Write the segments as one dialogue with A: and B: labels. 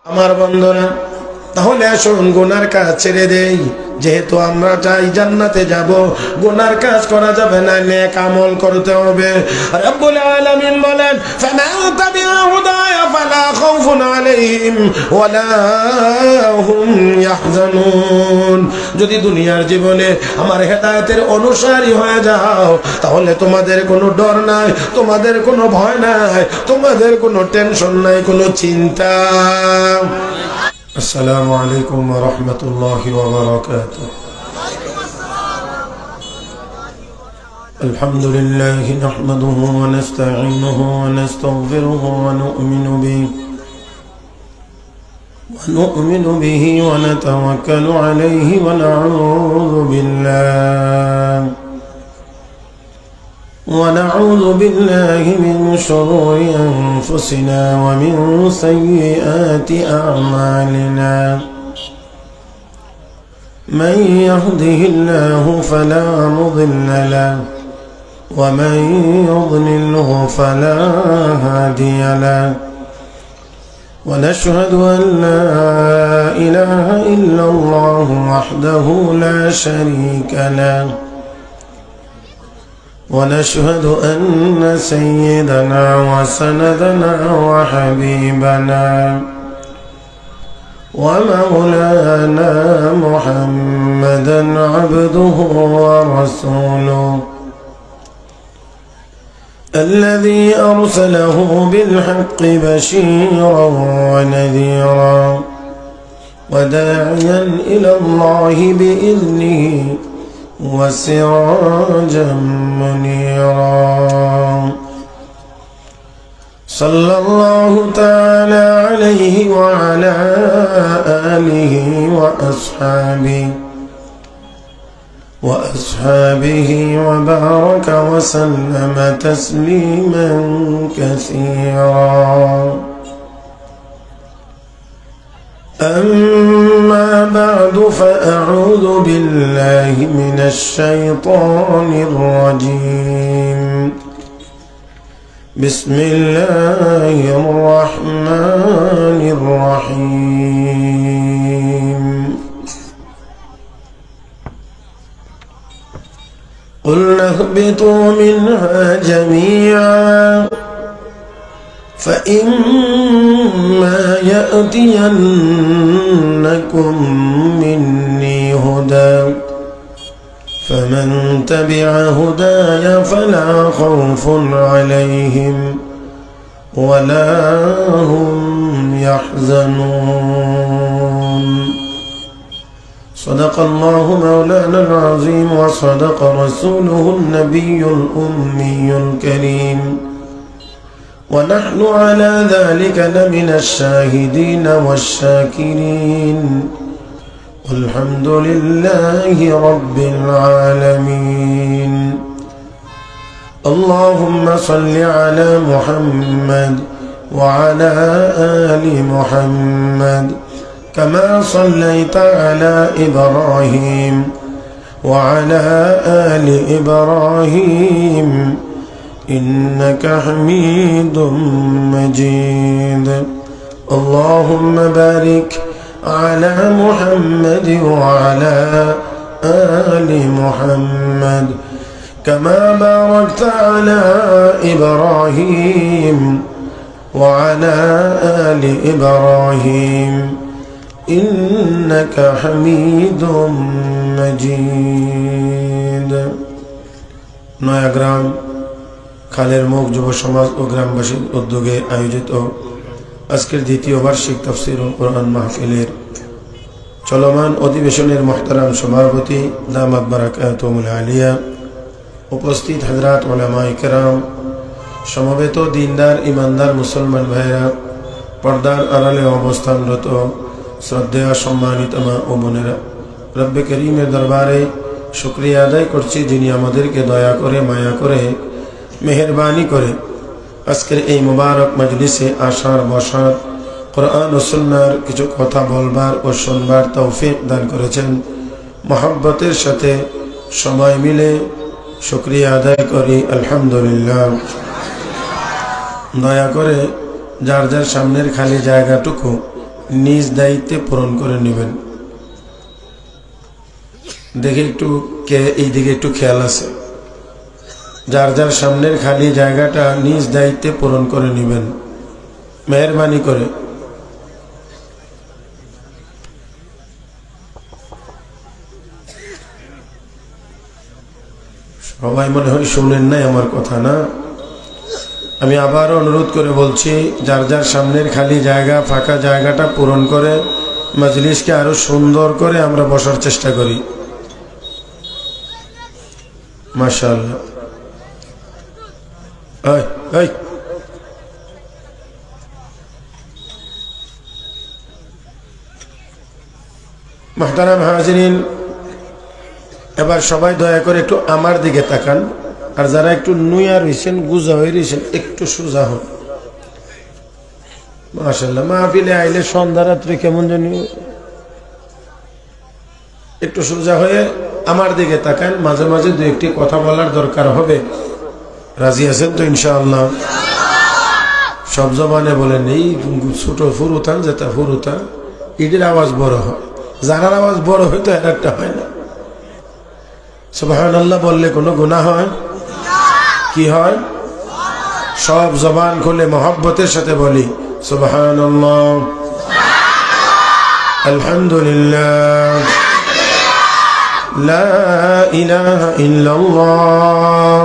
A: আমার বন্ধুরা, তাহলে আসুন গুনার কাজ ছেড়ে দেই। যেহেতু আমরা চাই জান্নাতে যাব, গুনার কাজ করা যাবে না, নেক আমল করতে হবে। রব্বুল আলামিন বলেন, ফামান তাবিআ হুদায়া ফালা খাউফুন আলাইহিম ওয়ালা হুম ইয়াহজানুন। যদি দুনিয়ার জীবনে আমার হেদায়েতের অনুসারী হয়ে যাও, তাহলে তোমাদের কোনো ডর নাই, তোমাদের কোনো ভয় নাই, তোমাদের কোনো টেনশন নাই, কোনো চিন্তা। السلام عليكم ورحمة الله وبركاته. الحمد لله نحمده ونستعينه ونستغفره ونؤمن به ونتوكل عليه ونعوذ بالله من شرور أنفسنا ومن سيئات أعمالنا. من يهده الله فلا مضل له ومن يضلله فلا هادي له. ونشهد أن لا إله إلا الله وحده لا شريك له. ونشهد أن سيدنا وسندنا وحبيبنا ومولانا محمدا عبده ورسوله، الذي أرسله بالحق بشيرا ونذيرا وداعيا إلى الله بإذنه وسراجا منيرا. صلى الله تعالى عليه وعلى آله وأصحابه وبارك وسلم تسليما كثيرا. أما بعد، فأعوذ بالله من الشيطان الرجيم. بسم الله الرحمن الرحيم. قلنا اهبطوا منها جميعا فإما يأتينكم مني هدى فمن تبع هداي فلا خوف عليهم ولا هم يحزنون. صدق الله مولانا العظيم وصدق رسوله النبي الأمي الكريم، ونحن على ذلك لمن الشاهدين والشاكرين، والحمد لله رب العالمين. اللهم صل على محمد وعلى آل محمد كما صليت على إبراهيم وعلى آل إبراهيم إنك حميد مجيد. اللهم بارك على محمد وعلى آل محمد كما باركت على إبراهيم وعلى آل إبراهيم إنك حميد مجيد. নয়াগ্রাম খালের মুখ যুব সমাজ ও গ্রামবাসীর উদ্যোগে আয়োজিত আজকের দ্বিতীয় বার্ষিক তাফসীরুল কুরআন মাহফিলের চলমান অধিবেশনের মুহতারাম সভাপতি দামাত বারাকাতুহুল আলিয়া, উপস্থিত হযরত উলামায়ে কেরাম, সমবেত দিনদার ইমানদার মুসলমান ভাইরা, পর্দার আড়ালে অবস্থানরত শ্রদ্ধেয় সম্মানিত মা ও বোনেরা, রব্বে করিমের দরবারে শুকরিয়া আদায় করছি যিনি আমাদেরকে দয়া করে মায়া করে মেহেরবানি করে আজকের এই মুবারক মজলিসে আসার বসার, কোরআন ও সুন্নাহর কিছু কথা বলবার ও শুনবার তৌফিক দান করেছেন। মহব্বতের সাথে সবাই মিলে শুকরিয়া আদায় করি আলহামদুলিল্লাহ। দয়া করে যার যার সামনের খালি জায়গাটুকু নিজ দায়িত্বে পূরণ করে নেবেন। দেখে একটু এই দিকে একটু খেয়াল আছে, যার যার সামনের খালি জায়গাটা নিজ দায়িত্বে পূরণ করে নেবেন মেহেরবানি করে। সবাই মনে হয় শুনেন নাই আমার কথা না? আমি আবারও অনুরোধ করে বলছি, যার যার সামনের খালি জায়গা ফাঁকা জায়গাটা পূরণ করে মজলিসকে আরো সুন্দর করে আমরা বসার চেষ্টা করি। মাশাআল্লাহ। মুহতারাম হাজিরিন, এবার সবাই দয়া করে একটু আমার দিকে তাকান, আর যারা একটু নুয়া রয়েছেন গুজা হয়ে রয়েছেন একটু সোজা হন। মাশাআল্লাহ, মাহফিলে আইলে সন্ধ্যা রাত্রি কেমন জানি একটু সোজা হয়ে আমার দিকে তাকান। মাঝে মাঝে দু একটি কথা বলার দরকার হবে। রাজি আছেন তো ইনশাআল্লাহ? সব জবানে বলেন এই ছোট ফুরুতান যেটা ফুরুতা এটির আওয়াজ বড় হয়, জানার আওয়াজ বড় হয়তো এর একটা হয় না। সুবহানাল্লাহ বললে কোনো গুনাহ হয়? কি হয়? সব জবান খুলে মহব্বতের সাথে বলি সুবহানাল্লাহ, আলহামদুলিল্লাহ, লা ইলাহা ইল্লাল্লাহ,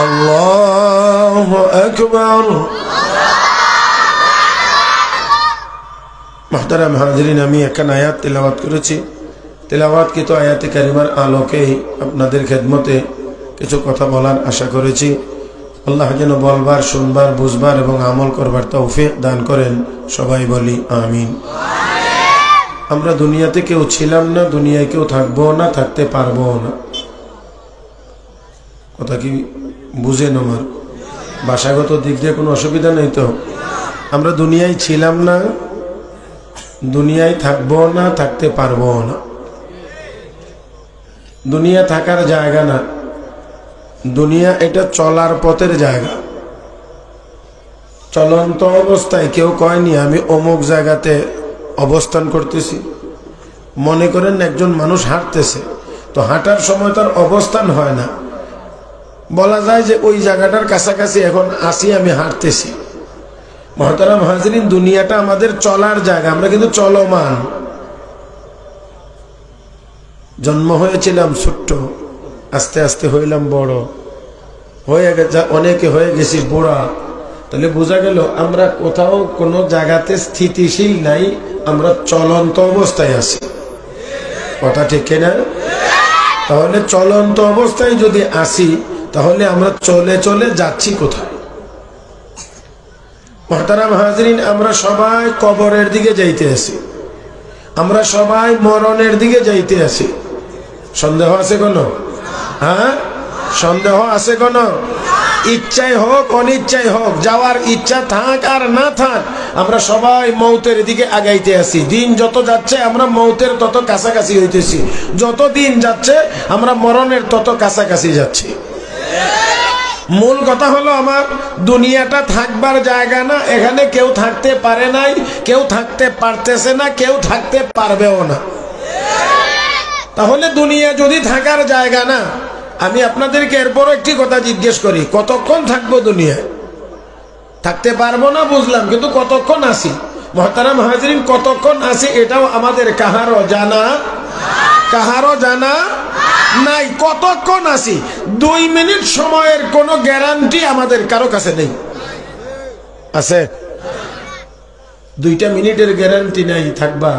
A: আল্লাহু আকবার। মুহতারাম হাজিরিন, আমি একখান আয়াত তেলাওয়াত করেছি। তেলাওয়াতকৃত আয়াতে কারিমার আলোকে আপনাদের খেদমতে কিছু কথা বলার আশা করেছি। আল্লাহ যেন বলবার, শুনবার, বুঝবার এবং আমল করবার তৌফিক দান করেন। সবাই বলি আমিন। আমরা দুনিয়াতে কেউ ছিলাম না, দুনিয়ায় কেউ থাকবো না, থাকতে পারবো না। কথা কি বুঝেন? আমার ভাষাগত দিক দিয়ে কোনো অসুবিধা নেই তো? আমরা দুনিয়ায় ছিলাম না, দুনিয়ায় থাকবো না, থাকতে পারবো না। দুনিয়া থাকার জায়গা না, দুনিয়া এটা চলার পথের জায়গা। চলন্ত অবস্থায় কেউ কয়নি আমি অমুক জায়গাতে অবস্থান করতেছি। মনে করেন একজন মানুষ হাঁটতেছে, তো হাঁটার সময় তার অবস্থান হয় না, বলা যায় যে ওই জায়গাটার কাছাকাছি এখন আসি, আমি হাঁটতেছি। মুহতারাম হাজিরিন, দুনিয়াটা আমাদের চলার জায়গা, আমরা কিন্তু চলমান। জন্ম হয়েছিলাম ছোট্ট, আস্তে আস্তে হইলাম বড়, হয়ে গেছে অনেকে হয়ে গেছি বুড়া। তাহলে বোঝা গেল আমরা কোথাও কোনো জায়গাতে স্থিতিশীল নাই, আমরা চলন্ত অবস্থায় আছি। কথা ঠিক কিনা? তাহলে চলন্ত অবস্থায় যদি আসি, তাহলে আমরা চলে চলে যাচ্ছি কোথায়? মুহতারাম হাজিরিন, আমরা সবাই কবরের দিকে যাইতে আছি, আমরা সবাই মরণের দিকে যাইতে আছি। সন্দেহ আছে কোনো? হ্যাঁ, সন্দেহ আছে কোনো? ইচ্ছাই হোক অনিচ্ছাই হোক, যাওয়ার ইচ্ছা থাক আর না থাক, আমরা সবাই মৌতের দিকে আগাইতে আছি। দিন যত যাচ্ছে আমরা মৌতের তত কাছাকাছি হইতেছি, যত দিন যাচ্ছে আমরা মরণের তত কাছাকাছি যাচ্ছি। মূল কথা হলো আমার দুনিয়াটা থাকবার জায়গা না, এখানে কেউ থাকতে পারে নাই, কেউ থাকতে পারতেছে না, কেউ থাকতে পারবেও না। তাহলে দুনিয়া যদি থাকার জায়গা না, আমি আপনাদেরকে এরপর একটি কথা জিজ্ঞেস করি, কতক্ষণ থাকবো দুনিয়ায়? থাকতে পারবো না বুঝলাম, কিন্তু কতক্ষণ আসি? মুহতারাম হাজিরিন, কতক্ষণ আসি এটাও আমাদের কাহারও জানা নাই। কতক্ষণ আসি 2 মিনিট সময়ের কোনো গ্যারান্টি আমাদের কারো কাছে নেই। আছে? 2টা মিনিটের গ্যারান্টি নাই থাকবা।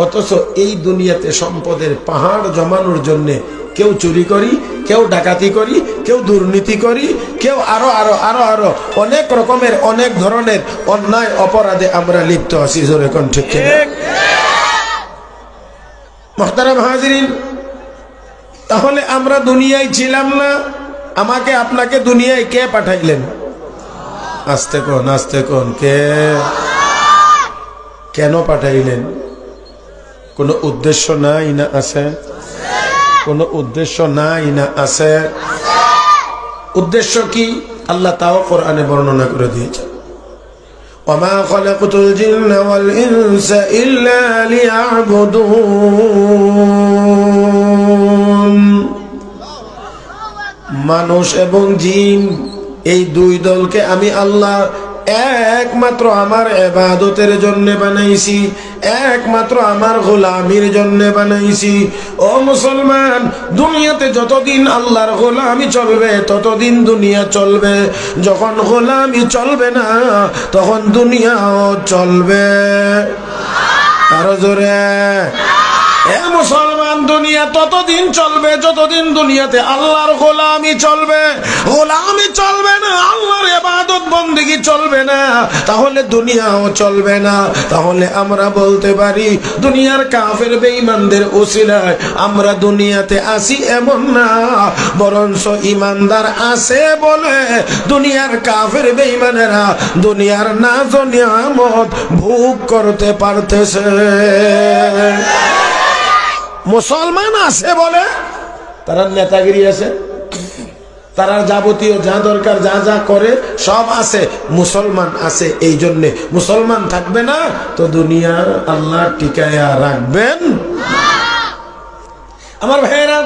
A: অথচ এই দুনিয়াতে সম্পদের পাহাড় জমানোর জন্য কেউ চুরি করি, কেউ ডাকাতি করি, কেউ দুর্নীতি করি, কেউ আরো আরো আরো আরো অনেক রকমের অনেক ধরনের অন্যায় অপরাধে আমরা লিপ্ত আছি। জোরে কোন ঠিক কিনা? মুহতারাম হাজিরিন, তাহলে আমরা দুনিয়ায় ছিলাম না, আমাকে আপনাকে দুনিয়ায় কে পাঠাইলেন? আস্তে কোন কে? কেন পাঠাইলেন? কোনো উদ্দেশ্য নাই না আছে? কোনো উদ্দেশ্য নাই না আছে? উদ্দেশ্য কি? আল্লাহ তাও কোরআনে বর্ণনা করে দিয়েছেন। وما خلقت الجن والإنس إلا ليعبدون মানুষ এবং জিন এই দুই দলকে আমি আল্লাহ একমাত্র আমার ইবাদতের জন্য বানাইছি, একমাত্র আমার গোলামির জন্য বানাইছি। ও মুসলমান, দুনিয়াতে যতদিন আল্লাহর গোলামি চলবে ততদিন দুনিয়া চলবে। যখন গোলামি চলবে না তখন দুনিয়াও চলবে। আরো জোরে এ মুসলমান, দুনিয়া ততদিন চলবে যতদিন দুনিয়াতে আল্লাহর গোলামি চলবে। গোলামি চলবে না, আল্লাহর ইবাদত বন্দেগী চলবে না, তাহলে দুনিয়াও চলবে না। তাহলে আমরা বলতে পারি দুনিয়ার কাফের বেঈমানদের উসিলায় আমরা দুনিয়াতে আসি এমন না, বরঞ্চ ইমানদার আছে বলে দুনিয়ার কাফের বেঈমানেরা দুনিয়ার নাজ ও নিয়ামত ভোগ করতে পারতেছে। মুসলমান আছে বলে তারা নেতাগিরি আছে, তারা যাবতীয় যা দরকার যা যা করে সব আছে। মুসলমান আছে এই জন্যে। মুসলমান থাকবে না তো দুনিয়া আল্লাহ টিকায়া রাখবেন। আমার ভাইয়েরা,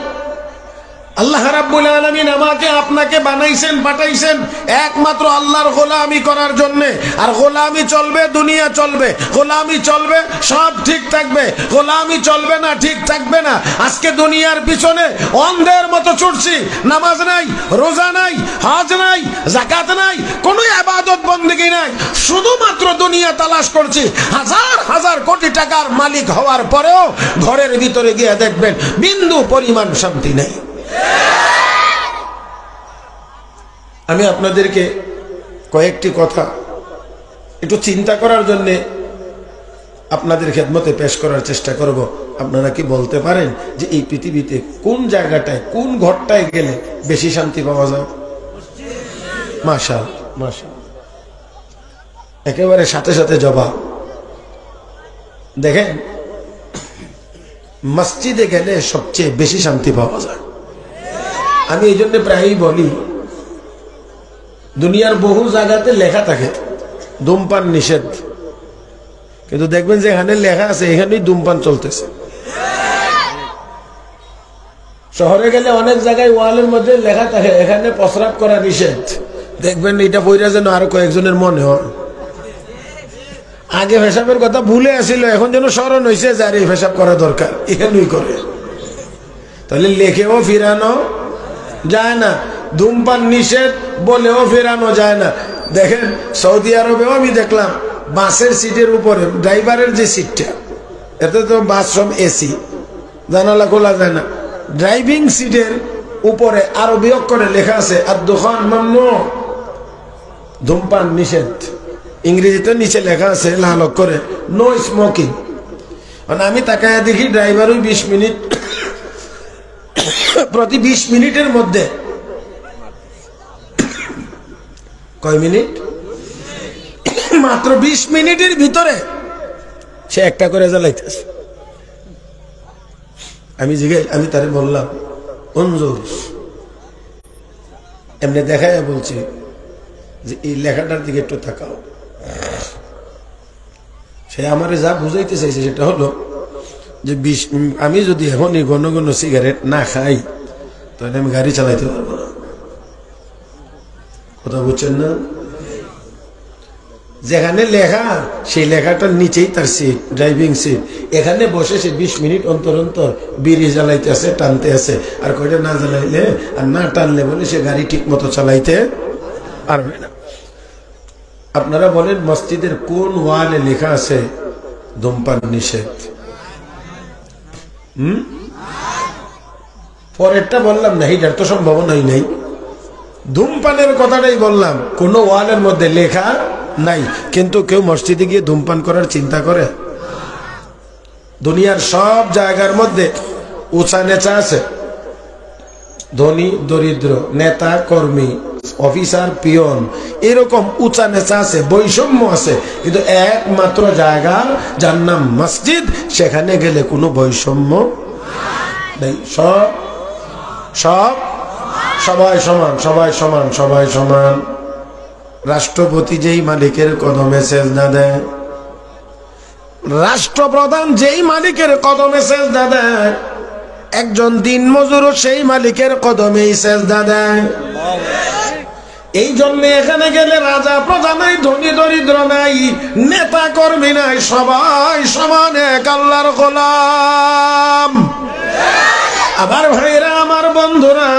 A: আল্লাহ রাব্বুল আলামিন আমাকে আপনাকে বানাইছেন, পাঠাইছেন একমাত্র আল্লাহর গোলামি করার জন্য। আর গোলামি চলবে দুনিয়া চলবে, গোলামি চলবে সব ঠিক থাকবে, গোলামি চলবে না ঠিক থাকবে না। আজকে দুনিয়ার পিছনে অন্ধের মতো ছুটছি, নামাজ নাই, রোজা নাই, হজ নাই, যাকাত নাই, কোনো ইবাদত বন্দেগী নাই, শুধুমাত্র দুনিয়া তালাশ করছি। হাজার হাজার কোটি টাকার মালিক হওয়ার পরেও ঘরের ভিতরে গিয়ে দেখবেন বিন্দু পরিমাণ শান্তি নেই। আমি আপনাদেরকে কয়েকটি কথা একটু চিন্তা করার জন্য আপনাদের খেদমতে পেশ করার চেষ্টা করব। আপনারা কি বলতে পারেন যে এই পৃথিবীতে কোন জায়গাটায় কোন ঘরটায় গেলে বেশি শান্তি পাওয়া যায়? মাশাআল্লাহ, মাশাআল্লাহ, একেবারে সাথে সাথে জবাব। দেখেন, মসজিদে গেলে সবচেয়ে বেশি শান্তি পাওয়া যায়। আমি এই জন্য প্রায়ই বলি, দুনিয়ার বহু জায়গাতে লেখা থাকে ধূমপান নিষেধ, কিন্তু দেখবেন যে এখানে লেখা আছে এখানেই ধূমপান চলতেছে। শহরে গেলে অনেক জায়গায় ওয়ালের মধ্যে লেখা থাকে এখানে প্রস্রাব করা নিষেধ। দেখবেন এটা বইরা যেন আরো কয়েকজনের মনে হয় আগে পেশাবের কথা ভুলে আসিল, এখন যেন স্মরণ হয়েছে যে আর এই পেশাব করা দরকার, এখানেই করে। তাহলে লেখেও ফিরানো যায় না, ধূমপান নিষেধ বলেও ফেরানো যায় না। দেখেন সৌদি আরবেও আমি দেখলাম বাসের সিটের উপরে ড্রাইভারের যে সিটটা, এতে তো বাস সব এসি, জানালা খোলা যায় না, ড্রাইভিং সিটের উপরে আরবি অক্ষরে লেখা আছে আদ-দুখান মামনু, ধূমপান নিষেধ। ইংরেজিতে নিচে লেখা আছে লাল অক্ষরে নো স্মোকিং। মানে আমি তাকায় দেখি ড্রাইভারই 20 মিনিট, প্রতি 20 মিনিটের মধ্যে কয় মিনিট, মাত্র 20 মিনিটের ভিতরে সে একটা করে জ্বালাইতেছে। আমি তারে বললাম অঞ্জুর, এমনি দেখায় বলছি যে এই লেখাটার দিকে একটু তাকাও। সে আমারে যা বুঝাইতে চাইছে সেটা হলো যে আমি যদি এখনই ঘন ঘন সিগারেট না খাই তাহলে আমি গাড়ি চালাইতে পারবো না। কথা বুঝছেন না? যেখানে লেখা সেই লেখাটার নিচেই তার সিট, ড্রাইভিং সিট, এখানে বসে সে 20 মিনিট অন্তর অন্তর বিড়ি জ্বালাইতে আছে, টানতে আছে। আর কয়টা না জ্বালাইলে আর না টানলে বলে সে গাড়ি ঠিক মতো চালাইতে পারবে না। আপনারা বলেন মসজিদের কোন ওয়ালে লেখা আছে ধূমপান নিষেধ? পরেরটা বললাম না, এটার তো সম্ভাবনাই নাই। ধূমপানের কথাটাই বললাম, কোন ওয়ালের মধ্যে লেখা নাই। কিন্তু কেউ মসজিদে গিয়ে ধূমপান করার চিন্তা করে? দুনিয়ার সব জায়গার মধ্যে উঁচা নেচা আছে, ধনী দরিদ্র, নেতা কর্মী, অফিসার পিয়ন, এরকম উঁচা নেচা আছে, বৈষম্য আছে। কিন্তু একমাত্র জায়গা যার নাম মসজিদ, সেখানে গেলে কোনো বৈষম্য নেই। সবাই সমান, সবাই সমান, সবাই সমান। রাষ্ট্রপতি যেই মালিকের কদমে সেজদা দেয়, রাষ্ট্রপ্রধান যেই মালিকের কদমে সেজদা দেয়, একজন দিনমজুরও সেই মালিকের কদমেই সেজদা দেয়। এই জন্য এখানে গেলে রাজা প্রজা নাই, ধনী দরিদ্র নাই, নেতা কর্মী নাই, সবাই সমান এক আল্লাহর গোলাম। আমার ভাইরা, আমার বন্ধুরা,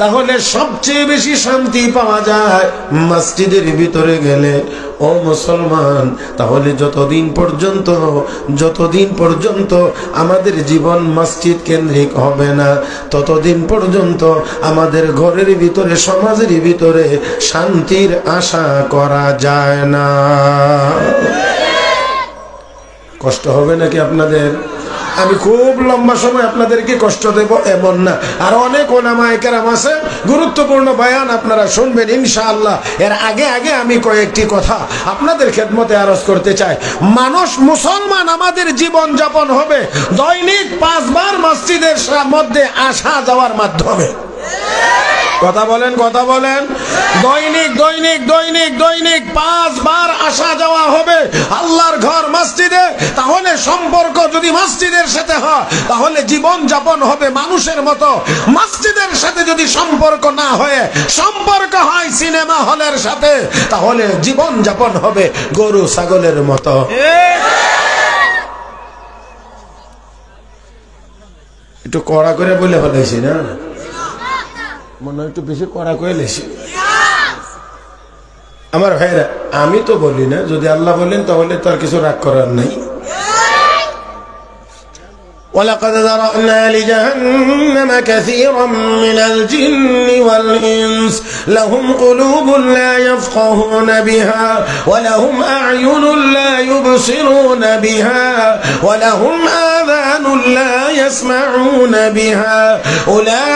A: তাহলে সবচেয়ে বেশি শান্তি পাওয়া যায় মসজিদের ভিতরে গেলে। ও মুসলমান, তাহলে যতদিন পর্যন্ত আমাদের জীবন মসজিদ কেন্দ্রিক হবে না, ততদিন পর্যন্ত আমাদের ঘরের ভিতরে, সমাজের ভিতরে শান্তির আশা করা যায় না। কষ্ট হবে নাকি আপনাদের? আমি খুব লম্বা সময় আপনাদেরকে কষ্ট দেব এমন না, আর অনেক ওলামায়ে কেরাম আছে, গুরুত্বপূর্ণ বয়ান আপনারা শুনবেন ইনশাআল্লাহ। এর আগে আমি কয়েকটি কথা আপনাদের খেদমতে আরজ করতে চাই। মুসলমান আমাদের জীবন যাপন হবে দৈনিক 5 বার মসজিদের মধ্যে আসা যাওয়ার মাধ্যমে। কথা বলেন দৈনিক 5 বার আসা যাওয়া হবে আল্লাহর ঘর মসজিদে। তাহলে সম্পর্ক যদি মসজিদের সাথে হয়, তাহলে জীবন যাপন হবে মানুষের মতো। মসজিদের সাথে যদি সম্পর্ক না হয়, সম্পর্ক হয় সিনেমা হলের সাথে, তাহলে জীবন যাপন হবে গরু ছাগলের মতো। একটু কড়া করে বলে ফেলেছি না, মনে একটু বেশি কড়া করে লেছি। আমার ভাইরা, আমি তো বলি না, যদি আল্লাহ বলেন তাহলে তার কিছু রাগ করার নাই। ولقد ذرأنا لجهنم كثيرا من الجن والإنس لهم قلوب لا يفقهون بها ولهم أعين لا يبصرون بها ولهم آذان لا يسمعون بها أولئك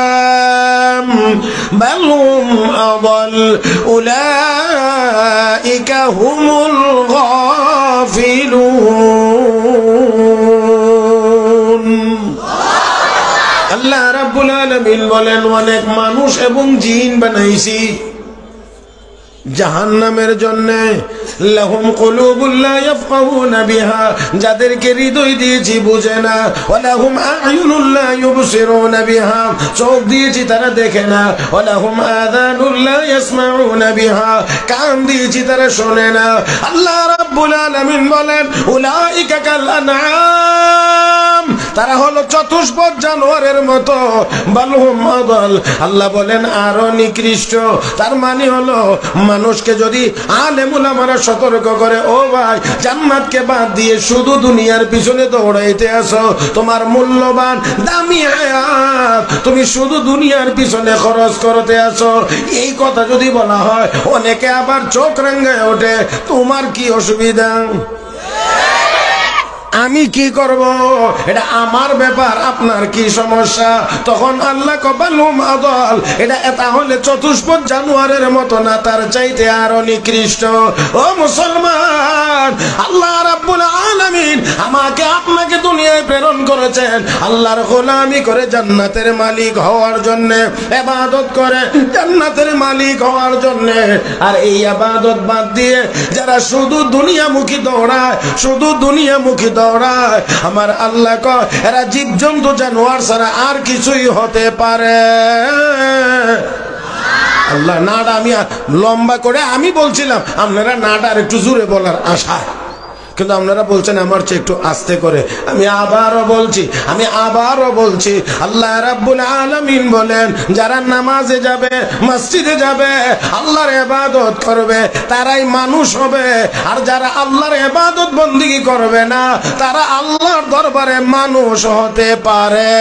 A: كالأنعام بل هم أضل أولئك هم الغافلون। আল্লাহ রাব্বুল আলামিন বলেন, অনেক মানুষ এবং জিন বানাইছি জাহান্নামের জন্য। লাহুম কুলুবুন লা ইয়াফকাহুনা বিহা, যাদেরকে হৃদয় দিয়েছি বুঝে না। ওয়ালাহুম আ'য়ুনুন লা ইউবসিরুনা বিহা, চোখ দিয়েছি তারা দেখে না। ওয়ালাহুম আযানুন লা ইয়াসমাউনা বিহা, কান দিয়েছি তারা শোনে না। আল্লাহ রাব্বুল আলামিন বলেন, উলাইকা কাল আনআম, তারা হলো চতুষ্পদ জানোয়ারের মতো। বালহুম আদাল, আল্লাহ বলেন আরো নিকৃষ্ট। তার মানে হলো, মানুষকে যদি আলেম উলামারা সতর্ক করে, ও ভাই, জান্নাতকে বাদ দিয়ে শুধু দুনিয়ার পিছনে দৌড়াইতে আসো, তোমার মূল্যবান দামি হায়াত তুমি শুধু দুনিয়ার পিছনে খরচ করতে আসো, এই কথা যদি বলা হয়, অনেকে আবার চোখ রাঙ্গায় ওঠে, তোমার কি অসুবিধা? আমি কি করব? এটা আমার ব্যাপার, আপনার কি সমস্যা? তখন আল্লাহ কবালুম আদল, এটা তাহলে চতুষ্পদ জানোয়ারের মতো না, তার চাইতে আরো নিকৃষ্ট। ও মুসলমান, আল্লাহ রাব্বুল আলামিন আমাকে আপনাকে দুনিয়ায় প্রেরণ করেছেন আল্লাহর গোলামি করে জান্নাতের মালিক হওয়ার জন্য, ইবাদত করে জান্নাতের মালিক হওয়ার জন্য। আর এই ইবাদত বাদ দিয়ে যারা শুধু দুনিয়ামুখী দৌড়ায়, শুধু দুনিয়ামুখী দৌড়ায়, আমার আল্লাহ কয় এরা জীবজন্তু জানোয়ার ছাড়া আর কিছুই হতে পারে। আল্লাহ নাটা আমি লম্বা করে আমি বলছিলাম, আপনারা নাটা আর একটু জোরে বলার আশা, কিন্তু আপনারা বলছেন আমার চেয়ে একটু আস্তে করে। আমি আবারও বলছি, আল্লাহ রাব্বুল আলামিন বলেন, যারা নামাজে যাবে, মসজিদে যাবে, আল্লাহর ইবাদত করবে, তারাই মানুষ হবে। আর যারা আল্লাহর ইবাদত বন্দেগী করবে না, তারা আল্লাহর দরবারে মানুষ হতে পারে।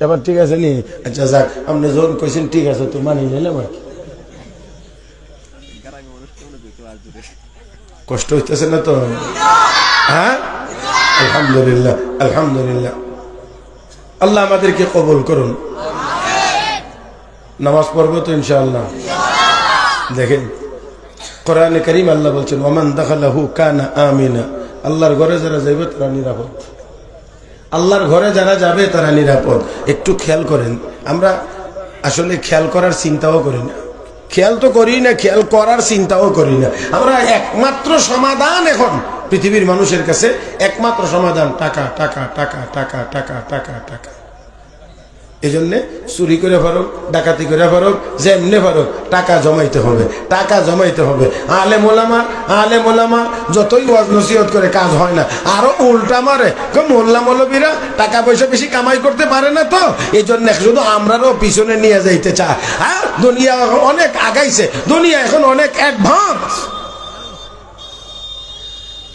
A: এবার ঠিক আছে নি? আচ্ছা যাক, আপনি যখন কইছেন ঠিক আছে তো মানি নিলাম। আর কষ্ট হইতেছে না তো? হ্যাঁ, আলহামদুলিল্লাহ, আলহামদুলিল্লাহ। আল্লাহ আমাদেরকে কবুল করুন। নামাজ পড়বো তো ইনশাআল্লাহ। দেখেন কোরআনে কারীম আল্লাহ বলছেন, ওমান দাখালাহু কানা আমিনা, আল্লাহর ঘরে যারা যাবে তারা নিরাপদ, আল্লাহর ঘরে যারা যাবে তারা নিরাপদ। একটু খেয়াল করেন, আমরা আসলে খেয়াল করার চিন্তাও করি না, খেয়াল তো করি না, খেয়াল করার চিন্তাও করি না। আমরা একমাত্র সমাধান এখন পৃথিবীর মানুষের কাছে একমাত্র সমাধান টাকা টাকা টাকা টাকা টাকা টাকা টাকা। এই জন্যে চুরি করে ফারুক, ডাকাতি করে ফারুক, যেমনে ফারুক টাকা জমাইতে হবে, টাকা জমাইতে হবে। আলেম ওলামা যতই ওয়াজ নসিহত করে কাজ হয় না, আরো উল্টা মারে। মোল্লা মৌলবীরা টাকা পয়সা বেশি কামাই করতে পারে না, তো এই জন্য শুধু আমরাও পিছনে নিয়ে যাইতে চায়। হ্যাঁ, দুনিয়া অনেক আগাইছে, দুনিয়া এখন অনেক অ্যাডভান্স।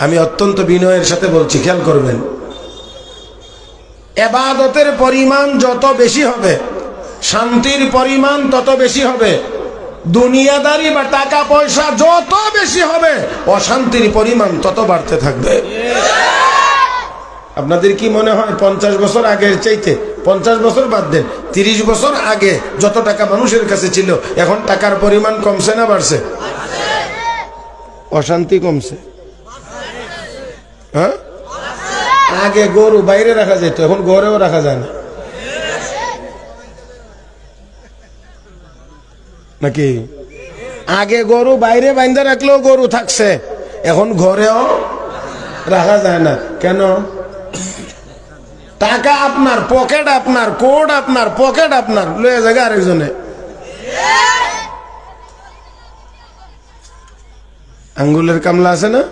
A: আমি অত্যন্ত বিনয়ের সাথে বলছি, খেয়াল করবেন, ইবাদতের পরিমাণ যত বেশি হবে, শান্তির পরিমাণ তত বেশি হবে। দুনিয়াদারি বা টাকা পয়সা যত বেশি হবে, অশান্তির পরিমাণ তত বাড়তে থাকবে। আপনাদের কি মনে হয় 50 বছর আগের চাইতে, 50 বছর বাদ দেন, 30 বছর আগে যত টাকা মানুষের কাছে ছিল, এখন টাকার পরিমাণ কমছে না বাড়ছে? অশান্তি কমছে? হ্যাঁ, আগে গরু বাইরে রাখা যেত, এখন ঘরেও রাখা যায় না, নাকি? আগে গরু বাইরে বাইন্ধা রাখলেও গরু থাকছে, এখন ঘরেও রাখা যায় না। কেন? টাকা আপনার, পকেট আপনার, কোড আপনার, পকেট আপনার, লয়ে জায়গা আরেকজনে। আঙ্গুলের কামলা আছে না?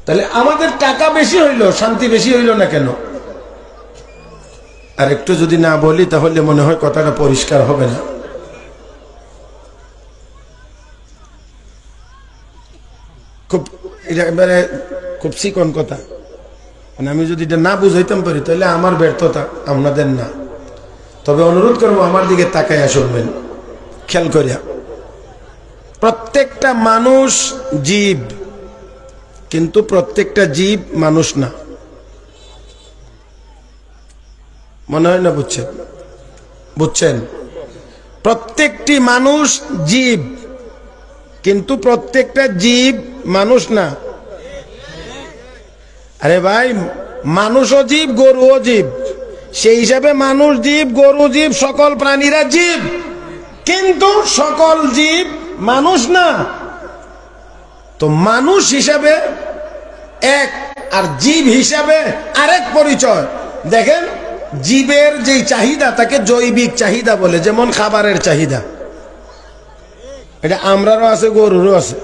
A: তাহলে আমাদের টাকা বেশি হইলো, শান্তি বেশি হইলো না কেন? আর একটু যদি না বলি তাহলে মনে হয় কথাটা পরিষ্কার হবে না। খুব এটা এবারে খুব চিকন কথা, মানে আমি যদি এটা না বুঝাইতাম পারি তাহলে আমার ব্যর্থতা, আপনাদের না। তবে অনুরোধ করবো আমার দিকে তাকাইয়া শুনবেন, খেয়াল করিয়া। প্রত্যেকটা মানুষ জীব, কিন্তু প্রত্যেকটা জীব মানুষ না। মনে হয় না বুঝছেন? বুঝছেন? প্রত্যেকটি মানুষ জীব, কিন্তু প্রত্যেকটা জীব মানুষ না। আরে ভাই, মানুষও জীব, গরুও জীব, সেই হিসাবে মানুষ জীব, গরু জীব, সকল প্রাণীরা জীব, কিন্তু সকল জীব মানুষ না। তো মানুষ হিসাবে এক, আর জীব হিসাবে আরেক পরিচয়। দেখেন, জীবের যে চাহিদা তাকে জৈবিক চাহিদা বলে, যেমন খাবারের চাহিদা, এটা আমরারও আছে, গরুরও আছে,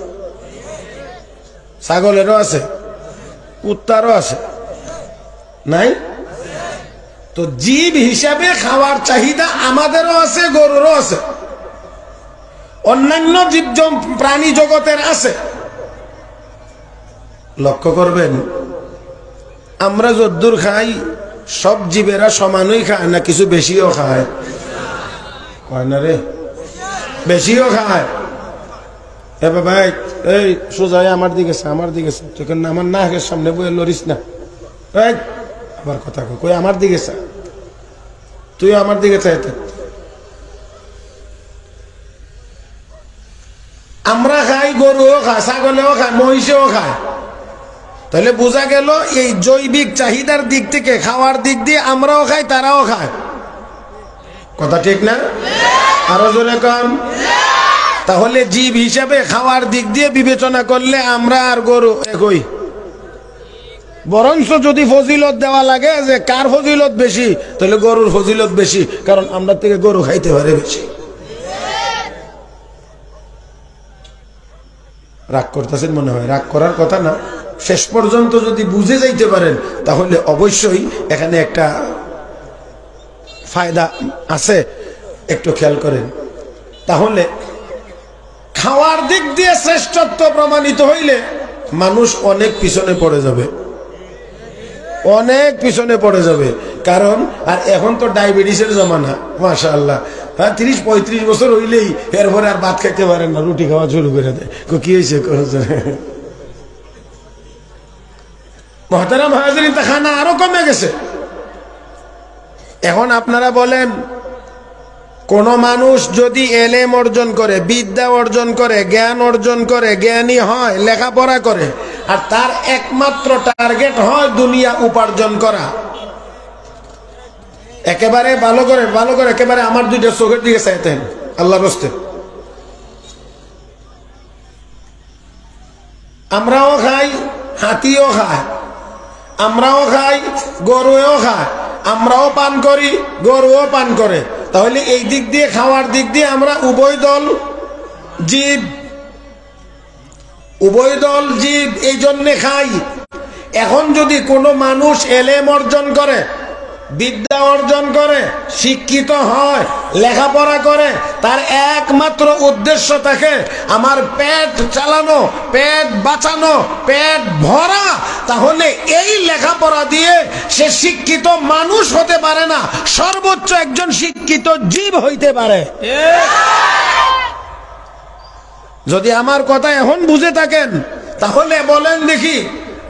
A: ছাগলেরও আছে, কুত্তারও আছে, নাই? তো জীব হিসাবে খাওয়ার চাহিদা আমাদেরও আছে, গরুরও আছে, অন্যান্য জীব প্রাণী জগতের আছে। লক্ষ্য করবেন, আমরা যদ্দূর খাই সব জীবেরা সমানই খায় না, কিছু বেশিও খায়, কয় না রে? বেশিও খায়। এ বাবা, এই সোজা আমার দিকে, আমার দিকে, তুই আমার নাকের সামনে বই লড়িস না, আবার কথা কই, আমার দিকে চা, তুই আমার দিকে চাইতে। আমরা খাই, গরুও খায়, ছাগলেও খায়, মহিষেও খায়। তাহলে বোঝা গেল এই জৈবিক চাহিদার দিক থেকে, খাওয়ার দিক দিয়ে আমরাও খাই, তারাও খায়। কথা ঠিক না? আরো জোরে কম। তাহলে জীব হিসাবে খাওয়ার দিক দিয়ে বিবেচনা করলে আমরা আর গরু একই। বরঞ্চ যদি ফজিলত দেওয়া লাগে যে কার ফজিলত বেশি, তাহলে গরুর ফজিলত বেশি, কারণ আমরা থেকে গরু খাইতে পারে বেশি। রাগ করতেছেন মনে হয়? রাগ করার কথা না। শেষ পর্যন্ত যদি বুঝে যাইতে পারেন তাহলে অবশ্যই এখানে একটা ফায়দা আছে, একটু খেয়াল করেন। তাহলে খাওয়ার দিক দিয়ে শ্রেষ্ঠত্ব প্রমাণিত হইলে মানুষ অনেক পিছনে পড়ে যাবে, অনেক পিছনে পড়ে যাবে। কারণ আর এখন তো ডায়াবেটিসের জমানা, মাশাআল্লাহ। হ্যাঁ, 30-35 বছর হইলেই এরপরে আর ভাত খাইতে পারেন না, রুটি খাওয়া শুরু করে দেয়। কি হয়েছে? মুহতারাম হাজিরিন, তা খানা আরো কমে গেছে। এখন আপনারা বলেন কোন মানুষ যদি এলেম অর্জন করে, বিদ্যা অর্জন করে, জ্ঞান অর্জন করে, জ্ঞানী হয়, লেখাপড়া করে, আর তার একমাত্র টার্গেট হয় দুনিয়া উপার্জন করা, একেবারে ভালো করে একেবারে আমার দুইটা চোখের দিকে চাইতেন আল্লাহর রাস্তে। আমরাও খাই, হাতিও খায়, আমরাও খাই, গরুও খায়, আমরাও পান করি, গরুও পান করে। তাহলে এই দিক দিয়ে, খাওয়ার দিক দিয়ে আমরা উভয় দল জীব, এই জন্যে খাই। এখন যদি কোনো মানুষ এলেম অর্জন করে, বিদ্যা অর্জন করে, শিক্ষিত হয়, লেখাপড়া করে, তার একমাত্র উদ্দেশ্য থাকে আমার পেট চালানো, পেট বাঁচানো, পেট ভরা, তাহলে এই লেখাপড়া দিয়ে সে শিক্ষিত মানুষ হতে পারে না, সর্বোচ্চ একজন শিক্ষিত জীব হইতে পারে। যদি আমার কথা এখন বুঝে থাকেন তাহলে বলেন দেখি,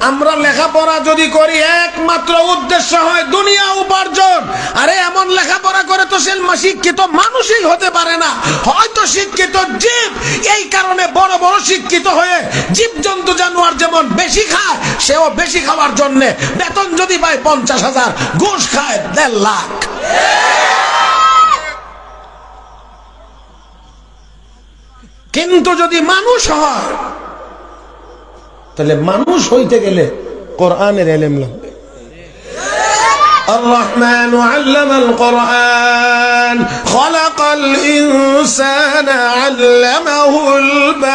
A: আমরা লেখাপড়া যদি করি একমাত্র উদ্দেশ্য হয় দুনিয়া উপার্জন, আরে এমন লেখাপড়া করে তো সে শিক্ষিত মানুষই হতে পারে না, হয়তো শিক্ষিত জীব। এই কারণে বড় বড় শিক্ষিত হয়ে জীবজন্তু জানোয়ার যেমন বেশি খায়, সেও বেশি খাওয়ার জন্য বেতন যদি পায় 50,000, ঘুষ খায় 1.5 লাখ। কিন্তু যদি মানুষ হয়, তাহলে মানুষ হইতে গেলে কোরআনের ইলম লাগবে। الرحمن علم القرآن خلق الإنسان علمه البيان।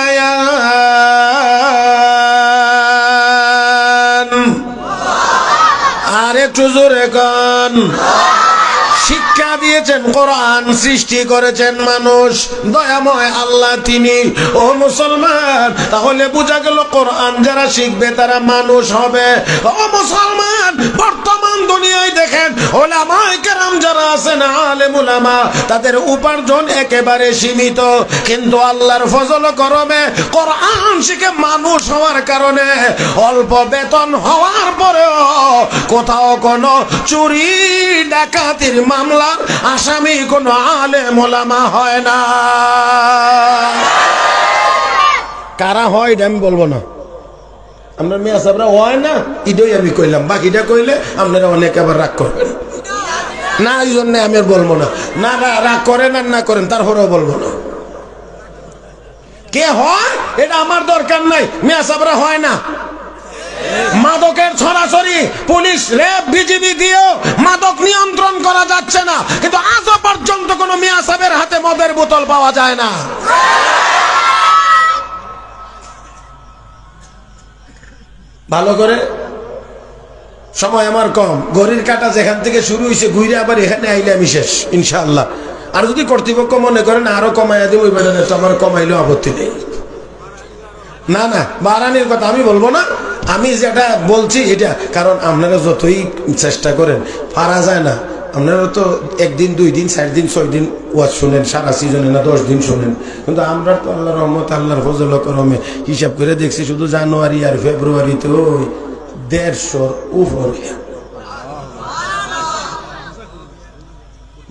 A: আরে জোরে কান। শিক্ষা দিয়েছেন কোরআন, সৃষ্টি করেছেন মানুষ, দয়াময় আল্লাহ তিনি। ও মুসলমান, তাহলে বোঝা গেল কোরআন যারা শিখবে তারা মানুষ হবে। ও মুসলমান, বর্তমান দুনিয়ায় দেখেন উলামায়ে কেরাম যারা আছেন, আলেম উলামা, তাদের উপার্জন একেবারে সীমিত, কিন্তু আল্লাহর ফজল করমে কোরআন শিখে মানুষ হওয়ার কারণে অল্প বেতন হওয়ার পরেও কোথাও কোনো চুরি ডাকাতির মামলার আসামি কোন আলেম ওলামা হয় না। কারা হয় এটা আমি বলবো না, আপনার মেয়ে সাহেবরা হয় না, ইডই আমি কইলাম, বাকিটা কইলে আপনারা অনেক আবার রাগ করবেন না, এই জন্য আমি আর বলবো না। না রাগ করেন আর না করেন, তারপরেও বলবো না। কে হয় এটা আমার দরকার নাই, মেয়ে সাহেবরা হয় না। মাদকের ছড়াছড়ি, পুলিশ, র্যাব, বিজিবি দিয়েও মাদক নিয়ন্ত্রণ করা যাচ্ছে না, কিন্তু আজও পর্যন্ত কোন মিয়া সাহেবের হাতে মদের বোতল পাওয়া যায় না। ভালো করে, সময় আমার কম, ঘড়ির কাঁটা যেখান থেকে শুরু হয়েছে ঘুরে আবার এখানে আইলে আমি শেষ ইনশাআল্লাহ। আর যদি কর্তৃপক্ষ মনে করেন আরো কমাইয়া দেব, তো আমার কমাইলেও আপত্তি নেই। না বাড়ানির কথা আমি বলবো না, আমি যেটা বলছি এটা, কারণ আপনারা যতই চেষ্টা করেন পারা যায় না। আপনারা তো 1 দিন 2 দিন 4 দিন 6 দিন ওয়াজ শুনেন, সারা সিজনে না 10 দিন শুনেন, কিন্তু আমরা তো আল্লাহর রহমত, আল্লাহর ফজল করমে হিসাব করে দেখছি শুধু জানুয়ারি আর ফেব্রুয়ারিতে ওই 150 উপরে।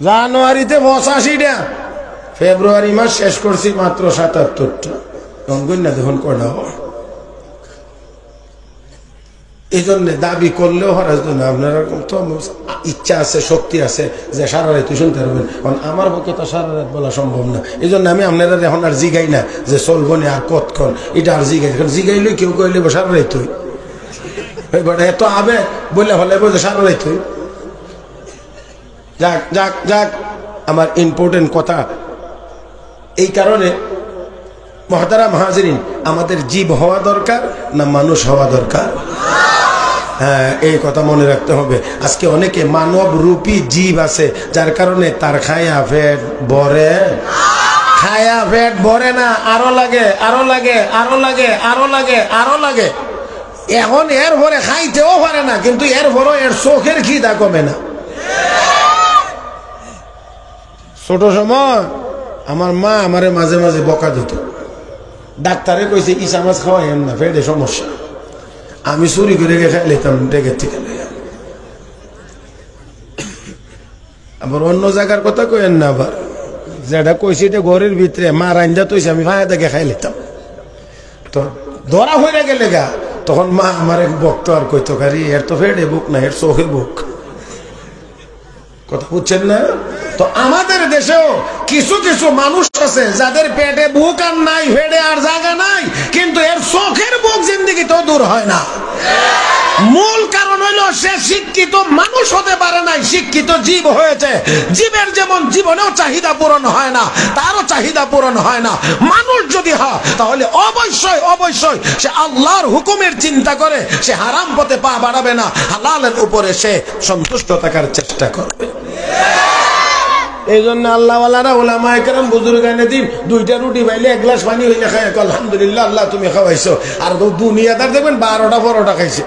A: জানুয়ারিতে 85টা, ফেব্রুয়ারি মাস শেষ করছি মাত্র 77টা। না দেখুন কটা হয়, এই জন্য দাবি করলেও হরাজ না। আপনার তো ইচ্ছা আছে, শক্তি আছে যে সারা রাত শুনতে পারবেন, কারণ আমার পক্ষে তো সারা রাত বলা সম্ভব না। এই জন্য আমি আপনারা এখন আর জিগাই না যে চলবো না আর কতক্ষণ, এটা আর জিগাই। কারণ জিগাইলে কেউ কইলে সারা রাত হই, এত আবেগ বললে হলে বলছে সারা রাত হই। যাক যাক যাক, আমার ইম্পর্টেন্ট কথা এই কারণে, মুহতারাম হাজিরিন, আমাদের জীব হওয়া দরকার না মানুষ হওয়া দরকার? হ্যাঁ, এই কথা মনে রাখতে হবে। আজকে অনেকে মানব রূপী জীব আছে, যার কারণে তার খায়া পেট ভরে, খায়া পেট ভরে না, আরো লাগে, আরো লাগে, আরো লাগে, আরো লাগে, আরো লাগে। এখন এর ভরে খাইতেও পারে না, কিন্তু এর ভরে এর চোখের খিদা কমে না। ছোট সময় আমার মা আমারে মাঝে মাঝে বকা দিত, ডাক্তারে কইছে ইসা মাছ খাওয়াই না, পেটে সমস্যা। আমি চুরি করে খাই লেতাম ডেকের থেকে। আবার অন্য জায়গার কথা কইেন না, আবার যেটা কইছি এটা ঘরের ভিতরে মা রান্দা তৈছে আমি ভাই দেখে খাই লিতাম তো ধরা হয়ে গেলে গা তখন মা আমার এক বক্ত আর কইতো গাড়ি এর তো ফেডে বুক না এর চোখে বুক কথা বুঝছেন না তো আমাদের দেশেও কিছু কিছু মানুষ আছে যাদের পেটে বুক আর নাই ফেডে আর জায়গা নাই কিন্তু এর চোখের বুক জিন্দেগি তো দূর হয় না মূল কারণ হলো সে শিক্ষিত মানুষ হতে পারে নাই শিক্ষিত জীব হয়েছে জীবের যেমন জীবনেও চাহিদা পূরণ হয় না তারও চাহিদা পূরণ হয় না মানুষ যদি হয় তাহলে অবশ্যই অবশ্যই সে আল্লাহর হুকুমের চিন্তা করে সে হারাম পথে পা বাড়াবে না হালালের উপরে সে সন্তুষ্ট থাকার চেষ্টা করবে এই জন্য আল্লাহওয়ালারা ওলামায়ে কেরাম বুজুর্গানে দিন দুইটা রুটি পাইলে এক গ্লাস পানি হইলে খায় আলহামদুলিল্লাহ আল্লাহ তুমি খাওয়াইছো আর দুনিয়াদার দেখবেন 12টা পরোটা খাইছে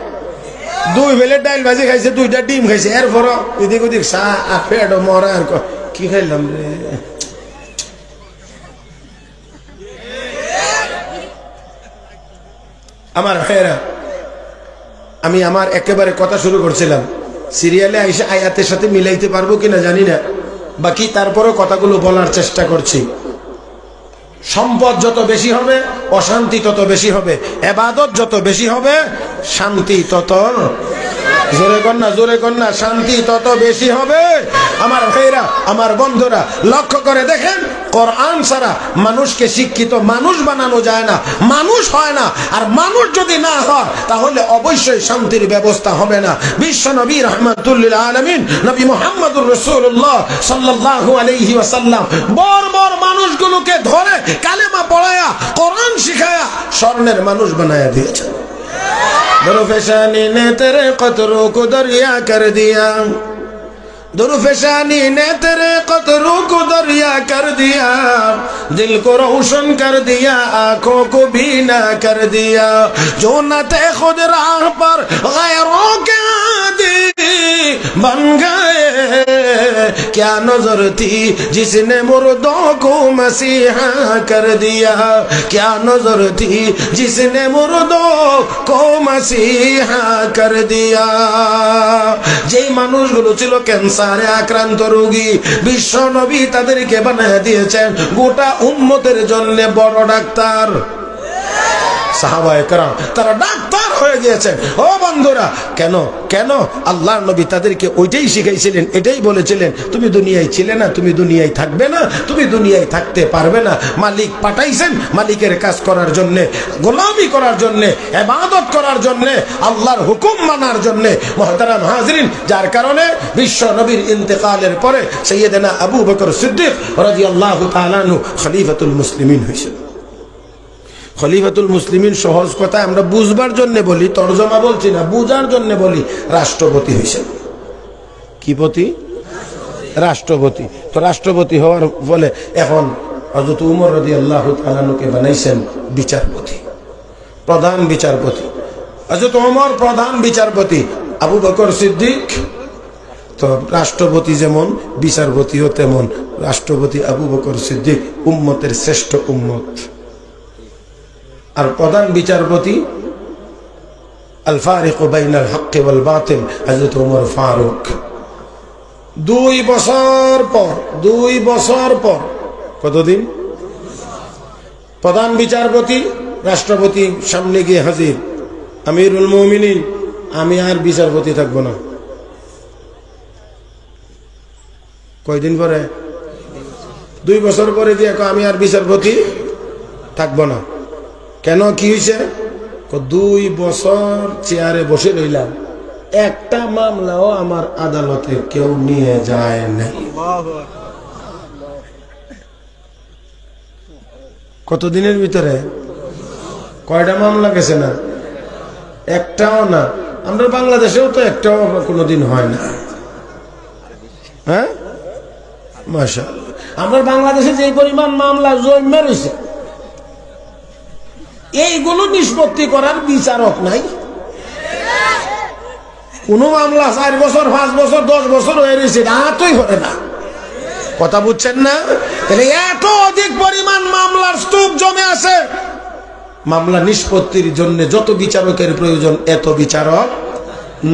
A: দুই বেলে ডাইল ভাজি খাইছে দুইটা ডিম খাইছে এরপর এদিক ওদিক চা পেট মরা আর কি খাইলাম রে আমার ভাইয়েরা আমি আমার একেবারে কথা শুরু করছিলাম সিরিয়ালে আইসা আয়াতের সাথে মিলাইতে পারবো কিনা জানি না বাকি তারপরও কথাগুলো বলার চেষ্টা করছি সম্পদ যত বেশি হবে অশান্তি তত বেশি হবে ইবাদত যত বেশি হবে শান্তি তত জোরে কন্যা শান্তি তত বেশি হবে আমার ভাইরা আমার বন্ধুরা লক্ষ্য করে দেখেন কোরআন ছাড়া মানুষকে শিক্ষিত মানুষ বানানো যায় না মানুষ হয় না আর মানুষ যদি না হয় তাহলে অবশ্যই শান্তির ব্যবস্থা হবে না বিশ্ব নবী রাহমাতুল লিল আলামিন নবী মুহাম্মদুর রাসূলুল্লাহ সাল্লাল্লাহু আলাইহি ওয়াসাল্লাম বড় মানুষগুলোকে ধরে কালেমা পড়ায়া কোরআন শিখায়া স্বর্ণের মানুষ বানায়া দিয়েছেন दुर्फेशानी ने तेरे कतरों को दरिया कर दिया दुर्फेशानी ने तेरे कतरों को दरिया कर दिया दिल को रोशन कर दिया आंखों को बीना कर दिया जो न थे खुद राह पर गैरों के आदी बन गए क्या नजर थी जिसने मुर्दों को मसीहा कर दिया क्या नजर थी जिसने मुर्दों को मसीहा कर दिया যেই মানুষগুলো ছিল ক্যান্সারে আক্রান্ত রোগী বিশ্ব নবী তাদেরকে বানিয়ে দিয়েছেন গোটা উম্মতের জন্য বড় ডাক্তার সাহাবায়ে কেরাম তারা ডাক্তার হয়ে গিয়েছেন ও বন্ধুরা কেন কেন আল্লাহর নবী তাদেরকে ওইটাই শিখাইছিলেন এটাই বলেছিলেন তুমি দুনিয়ায় ছিলে না তুমি দুনিয়ায় থাকবে না তুমি দুনিয়ায় থাকতে পারবে না মালিক পাঠাইছেন মালিকের কাজ করার জন্য গোলামি করার জন্য ইবাদত করার জন্য আল্লাহর হুকুম মানার জন্য মুহতারাম হাজিরিন যার কারণে বিশ্ব নবীর ইন্তেকালের পরে সাইয়েদনা আবু বকর সিদ্দিক রাদিয়াল্লাহু তাআলা আনহু খলিফাতুল মুসলিমিন হয়েছেন খলিফাতুল মুসলিমিন সহজ কথা আমরা বুঝবার জন্য বলি তরজমা বলছি না বুঝার জন্য বলি রাষ্ট্রপতি হয়েছেন কি পতি রাষ্ট্রপতি তো রাষ্ট্রপতি হওয়ার ফলে এখন হযরত উমর রাদিয়াল্লাহু তাআলা আনহুকে বানাইছেন বিচারপতি প্রধান বিচারপতি হযরত উমর প্রধান বিচারপতি আবু বকর সিদ্দিক তো রাষ্ট্রপতি যেমন বিচারপতিও তেমন রাষ্ট্রপতি আবু বকর সিদ্দিক উম্মতের শ্রেষ্ঠ উম্মত আর প্রধান বিচারপতি আল ফারিক বাইনাল হক ওয়াল বাতিল হযরত ওমর ফারুক 2 বছর পর কতদিন প্রধান বিচারপতি রাষ্ট্রপতি সামনে গিয়ে হাজির আমিরুল মুমিনিন আমি আর বিচারপতি থাকবো না কয়দিন পরে 2 বছর পরে গিয়ে আমি আর বিচারপতি থাকবো না কেন কি হয়েছে 2 বছর চেয়ারে বসে রইলাম একটা মামলাও আমার আদালতে কেউ নিয়ে যায় না কতদিনের ভিতরে কয়টা মামলা গেছে না একটাও না আমরা বাংলাদেশেও তো একটাও কোনোদিন হয় না হ্যাঁ মাশাআল্লাহ আমরা বাংলাদেশে যে পরিমাণ মামলা জমে রয়েছে এইগুলো নিষ্পত্তি করার বিচারক নাই কোন মামলা 4 বছর 5 বছর 10 বছর হয়ে রয়েছে রাতই হবে না কথা বুঝছেন না তাহলে এত অধিক পরিমাণ মামলার স্তূপ জমে আছে মামলা নিষ্পত্তির জন্য যত বিচারকের প্রয়োজন এত বিচারক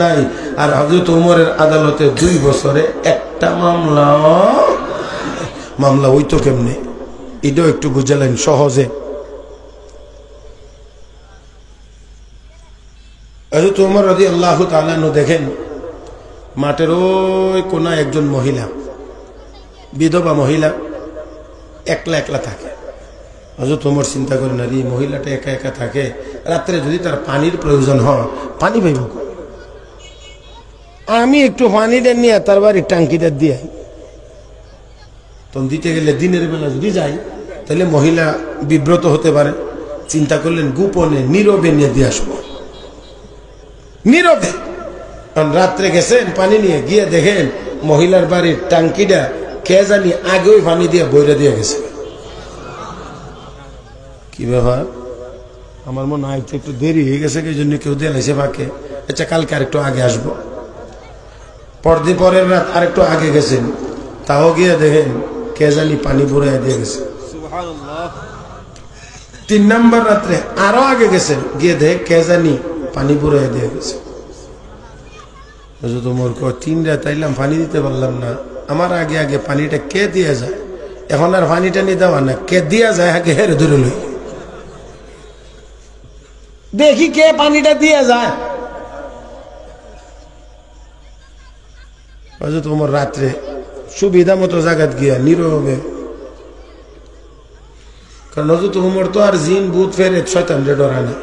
A: নাই আর হযরত ওমরের আদালতে 2 বছরে একটা মামলা মামলা হইতো কেমনে, এটাও একটু বুঝালেন সহজে। হযরত ওমর রাদিয়াল্লাহু তাআলা আনহু দেখেন মাঠের ওই কোনায় একজন মহিলা, বিধবা মহিলা, একলা একলা থাকে। হযরত ওমর চিন্তা করেন, আর এই মহিলাটা একা একা থাকে, রাত্রে যদি তার পানির প্রয়োজন হয় পানি পাইব, আমি একটু পানিটা নিয়ে তার বাড়ির টাঙ্কিটা দিয়ে তখন দিতে গেলে দিনের বেলা যদি যাই তাহলে মহিলা বিব্রত হতে পারে। চিন্তা করলেন গোপনে নীরবে নিয়ে দিয়ে আসবো, নীরবে। রাত্রে গেছেন পানি নিয়ে, গিয়ে দেখেন মহিলার বাড়ির টাঙ্কিটা কে জানি আগেই পানি দিয়ে বইরা দিয়ে গেছে। কি ব্যাপার, আমার মনে হয় একটু দেরি হয়ে গেছে, এই জন্য কেউ দিয়ে লাইছে ফাঁকে। আচ্ছা কালকে আরেকটু আগে আসবো। পরদিন পরের রাত আরেকটু আগে গেছেন, তাও গিয়ে দেখেন কে জানি পানি ভরে দিয়ে গেছে। 3 নম্বর রাত্রে আরো আগে গেছেন, গিয়ে দেখ কে জানি পানি ভরে দিয়ে গেছে। তোমার 3 রাত আইলাম পানি দিতে পারলাম না, আমার আগে আগে পানিটা কে দিয়ে যায়, এখন আর পানিটা নিয়ে দেওয়া না, কে দিয়া যায় আগে হেরে ধরে লই, দেখি কে পানিটা দিয়ে যায়। তোমার রাত্রে সুবিধা মতো জায়গাত গিয়া নীরবে, কারণ হযরত ওমর তো আর জিন ভূত ফেরেত শয়তানরে ডরায় না।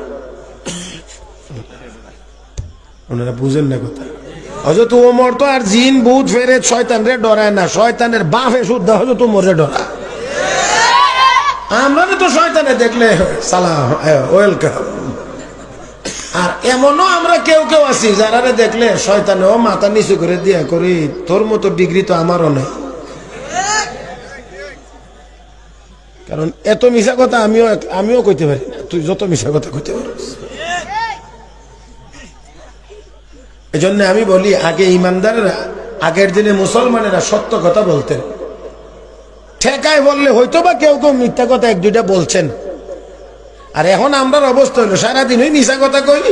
A: ওনারা বুঝেন না কথা, হযরত ওমর তো আর জিন ভূত ফেরেত শয়তানরে ডরায় না, শয়তানের বাপে শুদ্ধ হযরত ওমরে ডরায়। আমরা তো শয়তানে দেখলে সালাম ওয়েলকাম, আর এমনও আমরা কেউ কেউ আছি যারা দেখলে শয়তানেও মাথা নিচু করে দিয়া করি, তোর মতো ডিগ্রি তো আমারও নেই। কারণ এত মিশা কথা আমিও কইতে পারি না, তুই যত মিশা কথা কইতে পারিস। এই জন্য আমি বলি, আগে ইমানদারেরা, আগের দিনে মুসলমানেরা সত্য কথা বলতেন, ঠেকায় বললে হয়তো বা কেউ কেউ মিথ্যা কথা 1-2টা বলছেন। আর এখন আমরার অবস্থা হলো সারাদিন ওই মিশা কথা কই,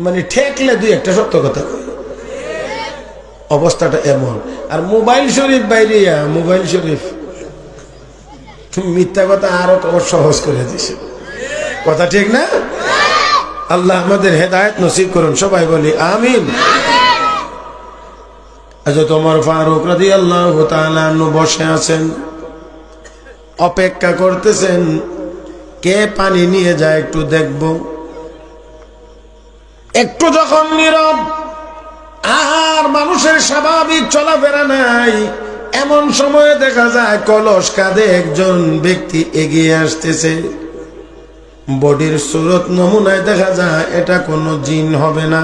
A: মানে ঠেকলে 2-1টা সত্য কথা কই, অবস্থাটা এমন। আর মোবাইল শরীফ বাইরে, মোবাইল শরীফ মিথ্যা কথা আরো সহজ করে দিছে, কথা ঠিক না? আল্লাহ আমাদের হেদায়েত নসিব করুন, সবাই বলি আমিন। হযরত ওমর ফারুক রাদিয়াল্লাহু তাআলা আনহু বসে আছেন, অপেক্ষা করতেছেন কে পানি নিয়ে যায় একটু দেখব। একটু যখন নীরব, আর মানুষের স্বাভাবিক চলাফেরা নাই, এমন সময়ে দেখা যায় কলস কাঁধে একজন ব্যক্তি এগিয়ে আসতেছে। বডির সুরত নমুনায় দেখা যায় এটা কোনো জিন হবে না,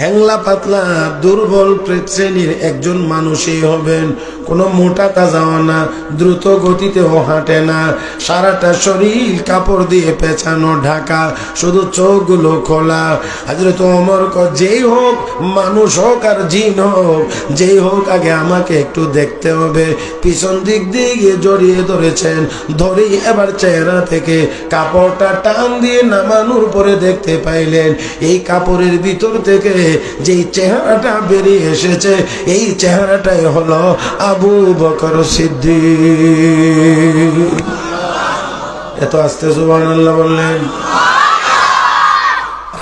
A: হ্যাংলা পাতলা দুর্বল শ্রেণীর একজন মানুষই হবেন। কোনো মোটা তাজাও না, দ্রুত গতিতেও হাঁটে না, সারাটা শরীর কাপড় দিয়ে পেঁচানো ঢাকা, শুধু চোখগুলো খোলা। হযরত ওমর যেই হোক, মানুষ হোক আর জিন হোক, যেই হোক আগে আমাকে একটু দেখতে হবে। পিছন দিক দিয়ে জড়িয়ে ধরেছেন, ধরেই এবার চেহারা থেকে কাপড়টা টান দিয়ে নামানোর পরে দেখতে পাইলেন এই কাপড়ের ভিতর থেকে যেই চেহারাটা বেরিয়ে এসেছে, এই চেহারাটাই হলো আবু বকর সিদ্দিক। এত আস্তে সুবহানাল্লাহ বললেন।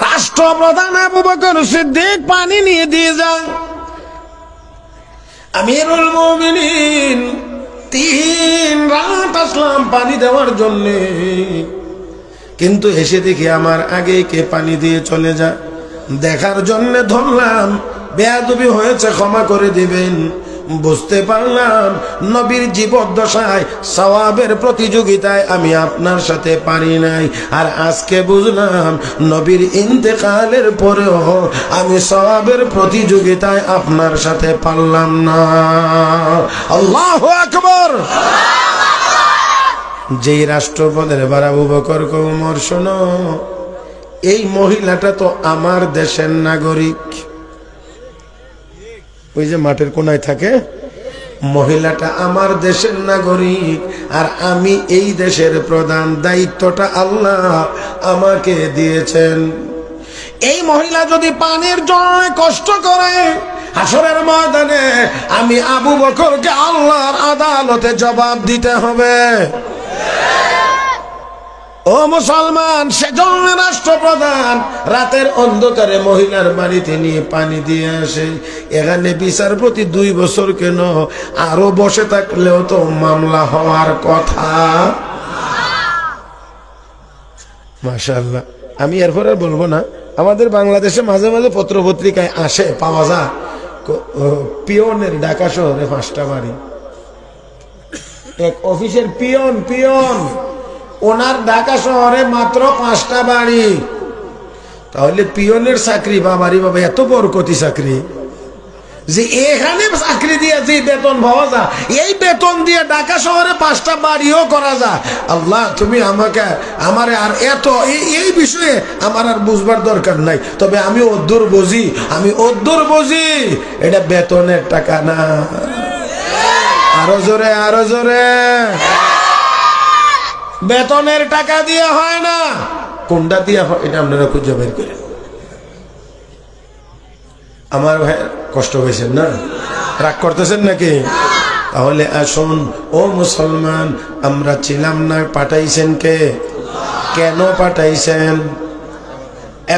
A: রাষ্ট্রপ্রধান আবু বকর সিদ্দিক পানি নিয়ে দিয়ে যান। আমিরুল মুমিনিন 3 রাত আসলাম পানি দেওয়ার জন্য, কিন্তু এসে দেখি আমার আগে কে পানি দিয়ে চলে যায়। দেখার জন্য ধরলাম, বেয়াদবি হয়েছে ক্ষমা করে দিবেন। বুঝতে পারলাম নবীর জীবদ্দশায় সওয়াবের প্রতিযোগিতায় আমি আপনার সাথে পারি নাই, আর আজকে বুঝলাম নবীর ইন্তেকালের পরেও আমি সওয়াবের প্রতিযোগিতায় আপনার সাথে পারলাম না। আল্লাহু আকবার। যেই রাষ্ট্রপতির এবার আবু বকর ওমর, শোনো, এই মহিলাটা তো আমার দেশের নাগরিক। ওই যে মাঠের কোনায় থাকে, মহিলাটা আমার দেশের নাগরিক, আর আমি এই দেশের প্রধান, দায়িত্বটা আল্লাহ আমাকে দিয়েছেন। এই মহিলা যদি পানির জন্য কষ্ট করে, হাসরের ময়দানে আমি আবু বকরকে আল্লাহর আদালতে জবাব দিতে হবে। ও মুসলমান, সেজন্য রাষ্ট্রপ্রধান রাতের অন্ধকারে মহিলার বাড়িতে নিয়ে পানি দিয়ে আসে। এখানে বিচারপতি 2 বছর কেন, আরো বসে থাকলেও তো মামলা হওয়ার কথা। মাশাআল্লাহ। আমি এরপর আর বলবো না। আমাদের বাংলাদেশে মাঝে মাঝে পত্র পত্রিকায় আসে, পাওয়া যায় পিয়নের ঢাকা শহরে 5টা বাড়ি। এক অফিসের পিয়ন ওনার ঢাকা শহরে মাত্র 5টা বাড়ি। তাহলে পিয়নের চাকরি বাবারি বাবা এত বরকতি চাকরি যে এখানে চাকরি দিয়ে যে বেতন পাওয়া যায়, এই বেতন দিয়ে ঢাকা শহরে 5টা বাড়িও করা যায়। আল্লাহ তুমি আমারে আর এত এই বিষয়ে আমার আর বুঝবার দরকার নাই, তবে আমি অদ্দূর বুঝি এটা বেতনের টাকা না। আরো জোরে বেতনের টাকা দিয়ে হয় না। কোনটা দিয়ে হয় এটা আপনারা খুঁজে বের করেন। আমার ভাই কষ্ট হয়েছেন না? রাগ করতেছেন নাকি? তাহলে আসুন ও মুসলমান, আমরা ছিলাম না, পাঠাইছেন কে? কেন পাঠাইছেন?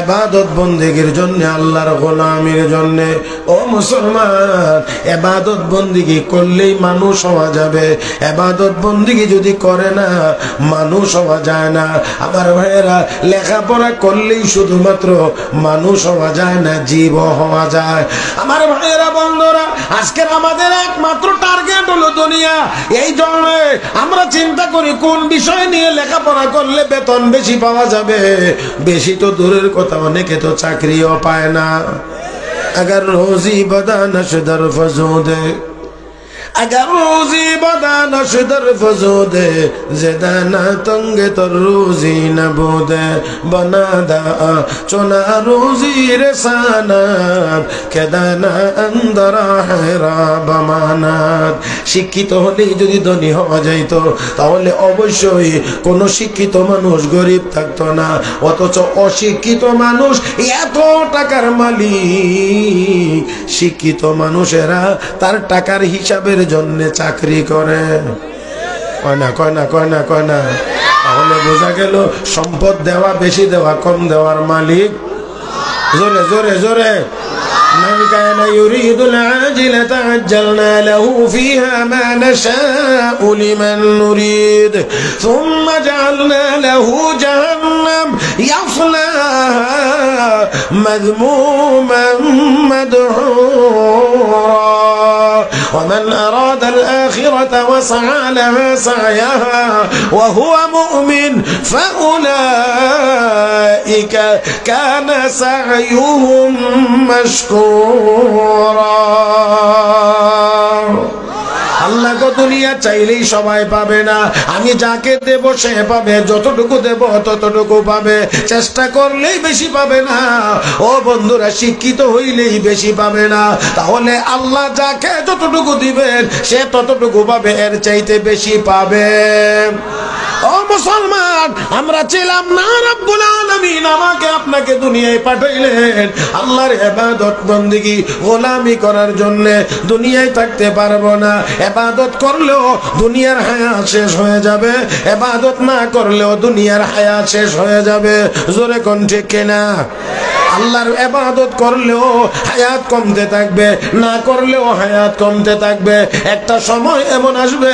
A: ইবাদত বন্দেগীর জন্য, আল্লাহর গোলামির জন্য। ও মুসলমান, ইবাদত বন্দেগী করলেই মানুষ হওয়া যাবে। ইবাদত বন্দেগী যদি করে না, মানুষ হওয়া যায় না। আমার ভাইয়েরা, লেখাপড়া করলেই শুধুমাত্র মানুষ হওয়া যায় না, জীব হওয়া যায়। আমার ভাইয়েরা, বন্ধুরা, আজকের আমাদের একমাত্র টার্গেট হলো দুনিয়া। এই জন্য আমরা চিন্তা করি কোন বিষয় নিয়ে লেখাপড়া করলে বেতন বেশি পাওয়া যাবে। বেশি তো দূরের কথা, অনেকে তো চাকরিও পায় না। अगर रोजी बदा नशदर फजूदे, अगर रोजी बदा नशदर फजूदे, ज़ेदाना तंगे तो रोजी न बोदे, बनादा चुना रोजी रसानात, केदाना अंदरा हैरा बमानात। শিক্ষিত হলেই যদি ধনী হওয়া যাইতো, তাহলে অবশ্যই কোন শিক্ষিত মানুষ গরিব থাকতো না। অথচ অশিক্ষিত মানুষ এত টাকার মালিক। শিক্ষিত মানুষেরা তার টাকার হিসাবের জন্য চাকরি করে। কয় না। তাহলে বোঝা গেল সম্পদ দেওয়া, বেশি দেওয়া, কম দেওয়ার মালিক। জোরে من كان يريد العاجلة عجلنا له فيها ما نشاء لمن نريد ثم جعلنا له جهنم يصلاها مذموما مدحورا ومن أراد الآخرة وسعى لها سعيها وهو مؤمن فأولئك كان سعيهم مشكورا। আল্লাহ গো, দুনিয়া চাইলেই সবাই পাবে না। আমি যাকে দেব সে পাবে, যতটুকু দেব ততটুকু পাবে। চেষ্টা করলেই বেশি পাবে না। ও বন্ধুরা, শিক্ষিত হইলেই বেশি পাবে না। তাহলে আল্লাহ যাকে যতটুকু দিবেন সে ততটুকু পাবে, এর চাইতে বেশি পাবে। ও মুসলমান, আমরা ছিলাম না রব্বুল আলামিন আমাকে আপনাকে দুনিয়ায় পাঠাইলেন আল্লাহর ইবাদত বন্দেগী গোলামি করার জন্য। দুনিয়ায় থাকতে পারবো না, ইবাদত করলেও দুনিয়ার হায়াত শেষ হয়ে যাবে, ইবাদত না করলেও দুনিয়ার হায়াত শেষ হয়ে যাবে। জোরে কোন ঠিক কিনা? আল্লাহর ইবাদত করলেও হায়াত কমতে থাকবে, না করলেও হায়াত কমতে থাকবে। একটা সময় এমন আসবে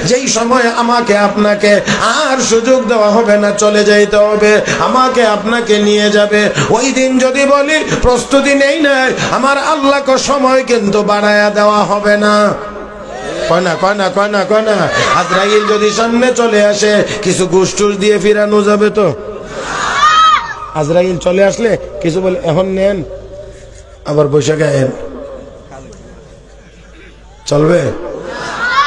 A: যেই সময় আমাকে আপনাকে আর সুযোগ দেওয়া হবে না, চলে যাইতে হবে। আমাকে আপনাকে নিয়ে যাবে। ওই দিন যদি বলি প্রস্তুতি নেই নাই, আমার আল্লাহকে সময় কিন্তু বাড়ায়া দেওয়া হবে না। কয় না। আজরাইল যদি সামনে চলে আসে, কিছু ঘুষ-টুস দিয়ে ফিরানো যাবে তো? আজরাইল চলে আসলে কিছু বলে এখন নেন, আবার বসে গায়েন, চলবে?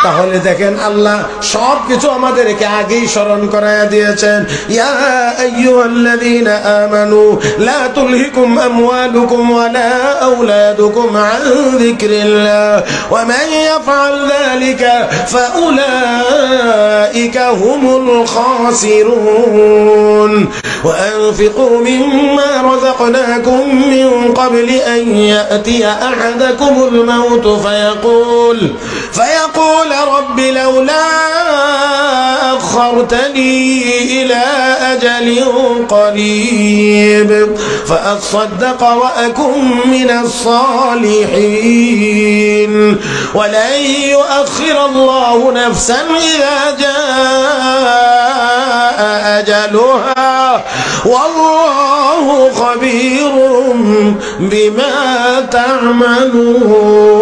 A: তাহলে দেখেন আল্লাহ সবকিছু আমাদেরকে আগেই স্মরণ করায়া দিয়েছেন। ইয়া আইয়ুহাল্লাযীনা আমানু লা তুলহিকুম আমওয়ালুকুম ওয়ালা আওলাদুকুম আন যিকরিল্লাহ ওয়া মান ইয়াফআল যালিকা ফাউলাইকা হুমুল খাসিরুন ওয়া আনফিকু মিম্মা রাযাকনাকুম মিন ক্বাবলি আন ইয়াতিয়া আহাদাকুমুল মাউত فيقول رب لولا أخرتني إلى أجل قريب فأصدق وأكن من الصالحين ولن يؤخر الله نفسا إذا جاء أجلها والله خبير بما تعملون।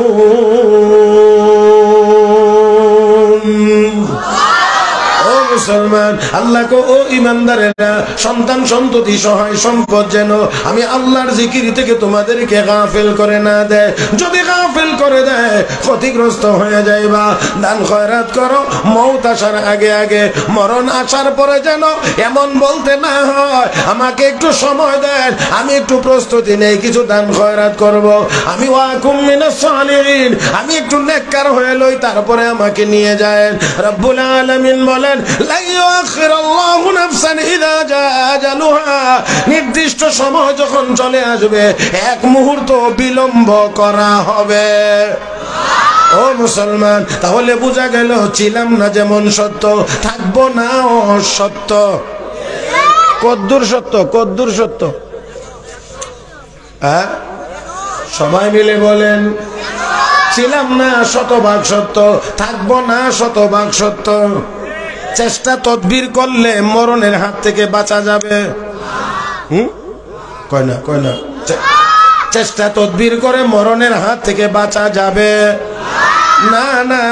A: মুসলমান আল্লাহ কো ও ইমানদারেরা, সন্তান সন্ততি সহায় সম্পদ যেন আমি আল্লাহর জিকির থেকে তোমাদেরকে গাফিল করে না দেয়। যদি গাফিল করে দেয় ক্ষতিগ্রস্ত হয়ে যাইবা। দান খয়রাত করো মওত আসার আগে আগে, মরণ আসার পরে যেন এমন বলতে না হয় আমাকে একটু সময় দেন, আমি একটু প্রস্তুতি নেই, কিছু দান খয়রাত করব, আমি ওয়াকুম মিনাস সালিহিন, আমি একটু নেককার হয়ে লই, তারপরে আমাকে নিয়ে যায়। রব্বুল আলামিন বলেন নির্দিষ্ট সময় যখন চলে আসবে এক মুহূর্ত বিলম্ব করা হবে। ও মুসলমান, তাহলে বোঝা গেল ছিলাম না যেমন সত্য, থাকবো না অসত্য। কদ্দুর সত্য, কদ্দুর সত্য? সবাই মিলে বলেন, ছিলাম না শতভাগ সত্য, থাকবো না শতভাগ সত্য। চেষ্টা তদবির করলে মরণের হাত থেকে বাঁচা যাবে। কয় না, কয় না? চেষ্টা তদবির করে মরণের হাত থেকে বাঁচা যাবে না, না,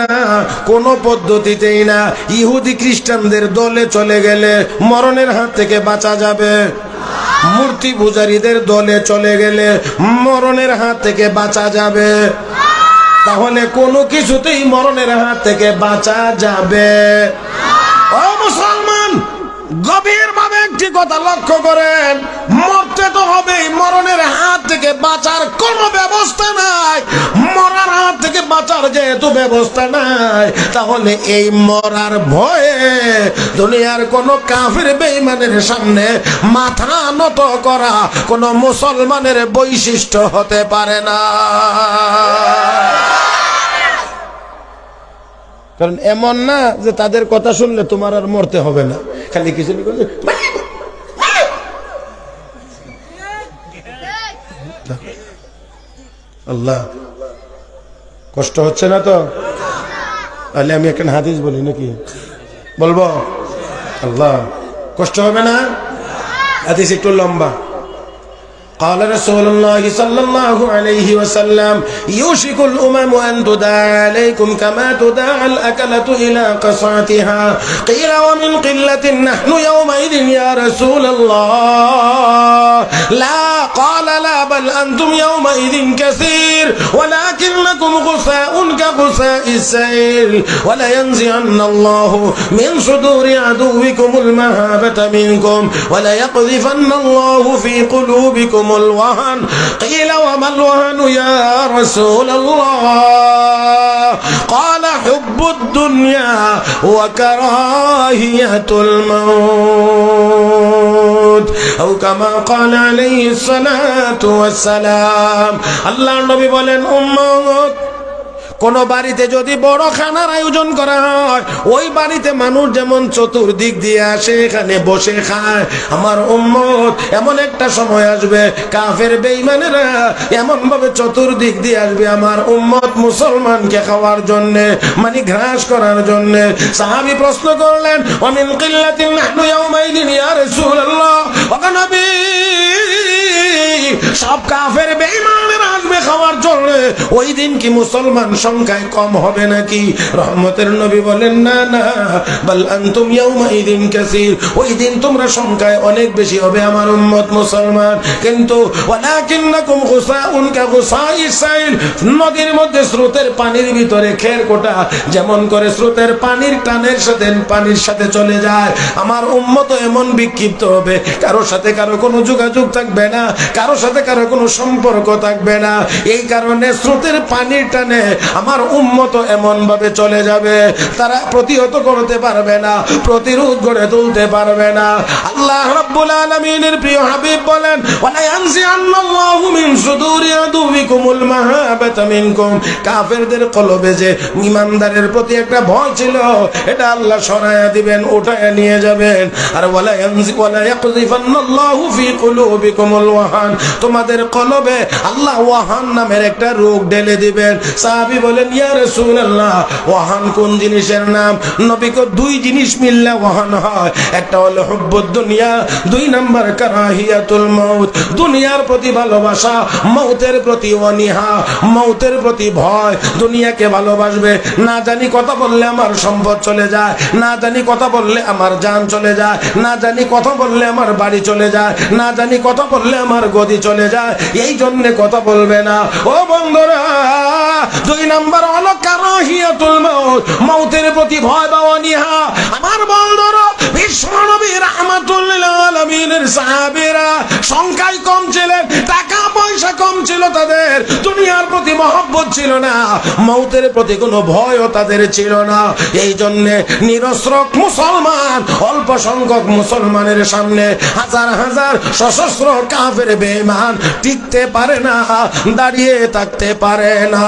A: কোনো পদ্ধতিতেই না। ইহুদি খ্রিস্টানদের দলে চলে গেলে মরণের হাত থেকে বাঁচা যাবে, মূর্তি পূজারীদের দলে চলে গেলে মরণের হাত থেকে বাঁচা যাবে। তাহলে কোনো কিছুতেই মরণের হাত থেকে বাঁচা যাবে। ও মুসলমান, গভীর ভাবে একটি কথা লক্ষ্য করেন, মরতে তো হবেই, মরণের হাত থেকে বাঁচার কোনো ব্যবস্থা নাই। মরার হাত থেকে বাঁচার যেহেতু ব্যবস্থা নাই, তাহলে এই মরার ভয়ে দুনিয়ার কোন কাফির বেঈমানের সামনে মাথা নত করা কোন মুসলমানের বৈশিষ্ট্য হতে পারে না। কারণ এমন না যে তাদের কথা শুনলে তোমার আর মরতে হবে না, খালি কিছু আল্লাহ কষ্ট হচ্ছে না তো? তাহলে আমি একটা হাদিস বলি নাকি? বলবো? আল্লাহ কষ্ট হবে না? হাদিস একটু লম্বা। قال رسول الله صلى الله عليه وسلم يوشك الأمم أن تداعى عليكم كما تداعى الأكلة إلى قصعتها قيل ومن قلة نحن يومئذ يا رسول الله لا قال لا بل أنتم يومئذ كثير ولكنكم غثاء كغثاء السيل ولينزعن الله من صدور عدوكم المهابة منكم وليقذفن الله في قلوبكم الوهن قيل وما الوهن يا رسول الله قال حب الدنيا وكراهية الموت أو كما قال عليه الصلاة والسلام। আল্লাহর নবী বলেন, উম্মত, কোন বাড়িতে যদি বড় খানার আয়োজন করা হয়, ওই বাড়িতে মানুষ যেমন চতুর্দিক দিয়ে আসে এখানে বসে খায়, আমার উম্মত এমন একটা সময় আসবে কাফের বেঈমানেরা এমন ভাবে চতুর্দিক দিয়ে আসবে আমার উম্মত মুসলমানকে খাওয়ার জন্য, মানে ঘ্রাস করার জন্য। সাহাবী প্রশ্ন করলেন, ওয়ামিন কিল্লাতিন নাহনু ইয়াউমাইদিন ইয়া রাসূলুল্লাহ, ও নবী সব কাফের বেঈমানেরা আসবে খাওয়ার জন্য, ওই দিন কি মুসলমান সংখ্যায় কম হবে নাকি? রহমতের নবী বলেন না না, বাল আনতুম ইয়াউমাইদিন কাসীর, ওই দিন তোমরা সংখ্যায় অনেক বেশি হবে আমার উম্মত মুসলমান। কিন্তু ওয়ালাকিন্নাকুম গুসাউন কাগুসাইস সাইল, নদীর মধ্যে স্রোতের পানির ভিতরে খের কোটা যেমন করে স্রোতের পানির টানের সাথে পানির সাথে চলে যায়, আমার উম্মত এমন বিক্ষিপ্ত হবে, কারো সাথে কারো কোনো যোগাযোগ থাকবে না, কারো সাথে কারো কোনো সম্পর্ক থাকবে না। এই কারণে স্রোতের পানির টানে আমার উম্মত এমন ভাবে চলে যাবে, তারা প্রতিহত করতে পারবে না, প্রতিরোধ গড়ে তুলতে পারবে না। আল্লাহ রাব্বুল আলামিনের প্রিয় হাবিব বলেন, ওয়ালা ইয়ানজিআন্নাল্লাহু মিন সুদুরি আদুবিকুমুল মাহাবাতা মিনকুম, কাফেরদের কলবে যে ঈমানদারের প্রতি একটা ভয় ছিল, এটা আল্লাহ সরায়া দিবেন, উঠায়া নিয়ে যাবেন। আর ওয়ালা ইয়াকযিফান্নাল্লাহু ফি কুলুবিকুমুল ওয়াহান, তোমাদের কলবে আল্লাহ ওয়াহান নামের একটা রোগ ঢেলে দিবেন। সাহাবী বলেন, ইয়া রাসূলুল্লাহ, ওয়াহান কোন জিনিসের নাম? নবী কো দুই জিনিস মিললে ওয়াহান হয়, একটা হলো হুব্বুদ দুনিয়া, দুই নাম্বার কারাহিয়াতুল মাউত, দুনিয়ার প্রতি ভালোবাসা, মৌতের প্রতি অনীহা, মৌতের প্রতি ভয়। দুনিয়াকে ভালোবাসবে, না জানি কথা বললে আমার সম্পদ চলে যায়, না জানি কথা বললে আমার জান চলে যায়, না জানি কথা বললে আমার বাড়ি চলে যায়, না জানি কথা বললে আমার গদি চলে যায়, এই জন্য কথা বলবে না। ও বন্ধুরা, দুই নাম্বার হলো কারাহিয়াতুল মাউত, মৌতের প্রতি ভয় বা অনীহা। আমার বন্ধুরা, বিশ্বনবী রাহমাতুল লিল আলামিনের সাহাবীরা সংখ্যায় কম ছিলেন, টাকা পয়সা কম ছিল তাদের, দুনিয়ার প্রতি মহব্বত ছিল না, মৌতের প্রতি কোনো ভয়ও তাদের ছিল না। এই জন্য নিরস্ত্র মুসলমান, অল্প সংখ্যক মুসলমানের সামনে হাজার হাজার সশস্ত্র কাফের বেঈমান টিকতে পারে না, দাঁড়িয়ে থাকতে পারে না।